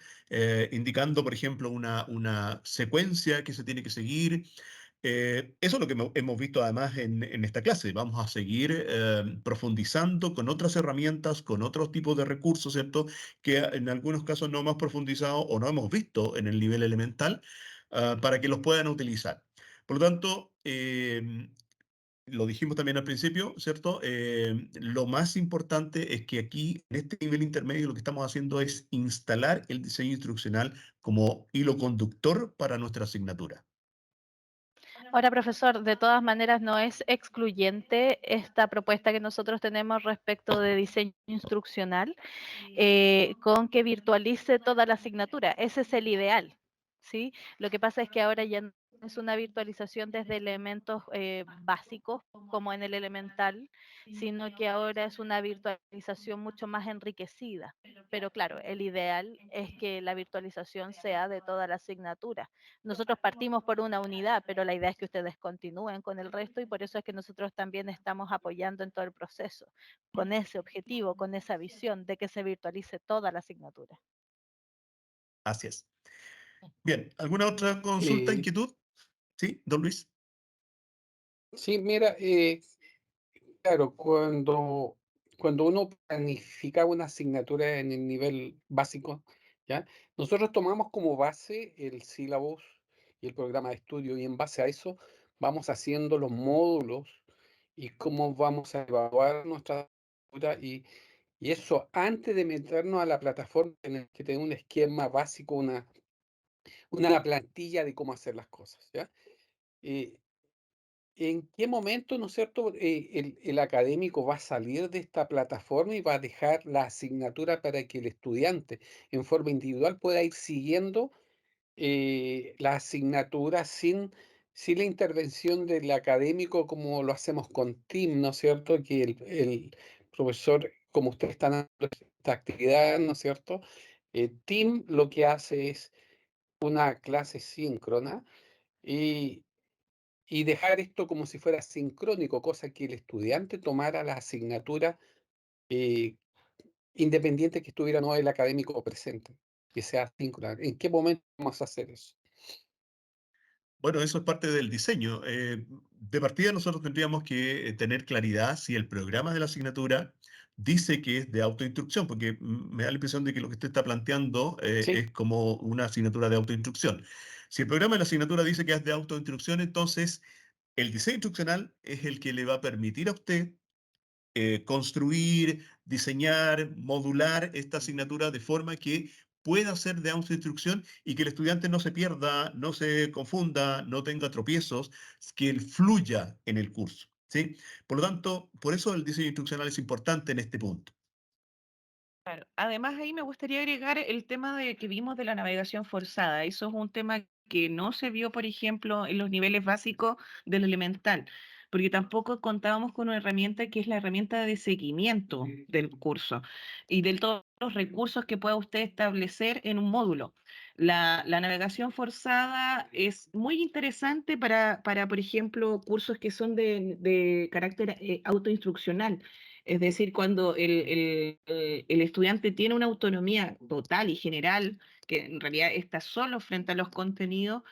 Speaker 1: indicando, por ejemplo, una secuencia que se tiene que seguir. Eso es lo que hemos visto además en esta clase. Vamos a seguir profundizando con otras herramientas, con otros tipos de recursos, ¿cierto? Que en algunos casos no hemos profundizado o no hemos visto en el nivel elemental para que los puedan utilizar. Por lo tanto, lo dijimos también al principio, ¿cierto? Lo más importante es que aquí, en este nivel intermedio, lo que estamos haciendo es instalar el diseño instruccional como hilo conductor para nuestra asignatura.
Speaker 3: Ahora, profesor, de todas maneras no es excluyente esta propuesta que nosotros tenemos respecto de diseño instruccional con que virtualice toda la asignatura. Ese es el ideal, ¿sí? Lo que pasa es que ahora ya no es una virtualización desde elementos básicos como en el elemental, sino que ahora es una virtualización mucho más enriquecida. Pero claro, el ideal es que la virtualización sea de toda la asignatura. Nosotros partimos por una unidad, pero la idea es que ustedes continúen con el resto y por eso es que nosotros también estamos apoyando en todo el proceso, con ese objetivo, con esa visión de que se virtualice toda la asignatura.
Speaker 1: Así es. Bien, ¿alguna otra consulta,
Speaker 6: Eh,
Speaker 1: inquietud? Sí, don Luis.
Speaker 6: sí, mira, claro, cuando uno planifica una asignatura en el nivel básico, ¿ya? Nosotros tomamos como base el sílabus y el programa de estudio, y en base a eso vamos haciendo los módulos y cómo vamos a evaluar nuestra asignatura, y eso antes de meternos a la plataforma, tenemos que tener un esquema básico, una plantilla de cómo hacer las cosas, ¿ya? Eh, ¿En qué momento, no es cierto, el académico va a salir de esta plataforma y va a dejar la asignatura para que el estudiante en forma individual pueda ir siguiendo la asignatura sin la intervención del académico como lo hacemos con TIM, ¿no es cierto? Que el profesor, como ustedes están dando esta actividad, ¿no es cierto? TIM lo que hace es una clase síncrona y dejar esto como si fuera sincrónico, cosa que el estudiante tomara la asignatura eh, independiente que estuviera no el académico presente, que sea síncrona. ¿En qué momento vamos a hacer eso?
Speaker 1: Bueno, eso es parte del diseño. De partida nosotros tendríamos que tener claridad si el programa de la asignatura dice que es de autoinstrucción, porque me da la impresión de que lo que usted está planteando
Speaker 6: Sí,
Speaker 1: es como una asignatura de autoinstrucción. Si el programa de la asignatura dice que es de autoinstrucción, entonces el diseño instruccional es el que le va a permitir a usted construir, diseñar, modular esta asignatura de forma que pueda ser de autoinstrucción y que el estudiante no se pierda, no se confunda, no tenga tropiezos, que él fluya en el curso, ¿sí? Por lo tanto, por eso el diseño instruccional es importante en este punto.
Speaker 4: Claro. Además, ahí me gustaría agregar el tema de que vimos de la navegación forzada. Eso es un tema que no se vio, por ejemplo, en los niveles básicos del elemental, porque tampoco contábamos con una herramienta que es la herramienta de seguimiento del curso y de todos los recursos que pueda usted establecer en un módulo. La navegación forzada es muy interesante para, por ejemplo, cursos que son de carácter autoinstruccional. Es decir, cuando el estudiante tiene una autonomía total y general, que en realidad está solo frente a los contenidos,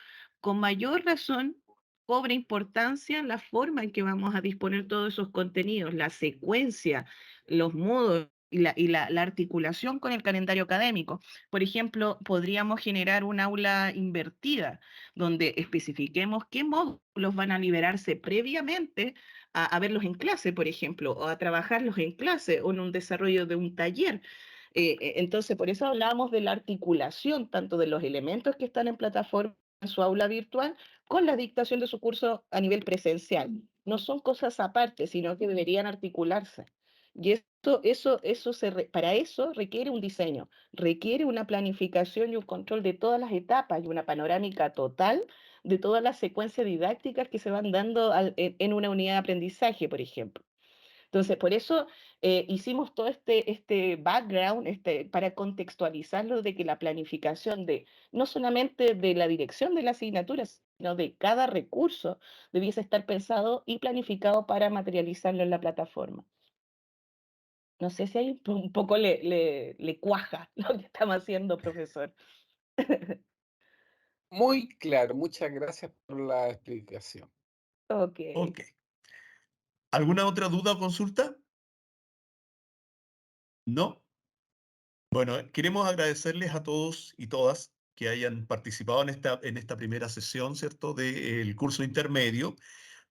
Speaker 4: con mayor razón cobra importancia la forma en que vamos a disponer todos esos contenidos, la secuencia, los modos y la articulación con el calendario académico. Por ejemplo, podríamos generar un aula invertida, donde especifiquemos qué módulos van a liberarse previamente a verlos en clase, por ejemplo, o a trabajarlos en clase o en un desarrollo de un taller. Entonces, por eso hablábamos de la articulación tanto de los elementos que están en plataforma en su aula virtual con la dictación de su curso a nivel presencial. no son cosas aparte, sino que deberían articularse. Y para eso requiere un diseño, requiere una planificación y un control de todas las etapas y una panorámica total de todas las secuencias didácticas que se van dando en una unidad de aprendizaje, por ejemplo. Entonces, por eso hicimos todo este background para contextualizarlo de que la planificación no solamente de la dirección de la asignatura, sino de cada recurso, debiese estar pensado y planificado para materializarlo en la plataforma. No sé si ahí un poco le cuaja lo que estamos haciendo, profesor.
Speaker 6: Muy claro, muchas gracias por la explicación.
Speaker 4: Ok.
Speaker 1: Ok. ¿Alguna otra duda o consulta? ¿No? Bueno, queremos agradecerles a todos y todas que hayan participado en esta primera sesión, ¿cierto?, del curso intermedio.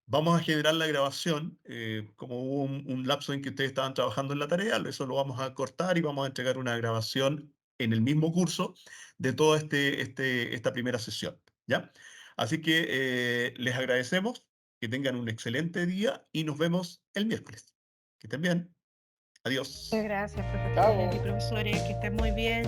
Speaker 1: Vamos a generar la grabación, como hubo un lapso en que ustedes estaban trabajando en la tarea, eso lo vamos a cortar y vamos a entregar una grabación en el mismo curso de toda esta primera sesión, ¿ya? Así que les agradecemos, que tengan un excelente día y nos vemos el miércoles. Que estén bien. Adiós.
Speaker 4: Muchas gracias, profesores y
Speaker 6: Chao.
Speaker 4: profesores, que estén muy bien.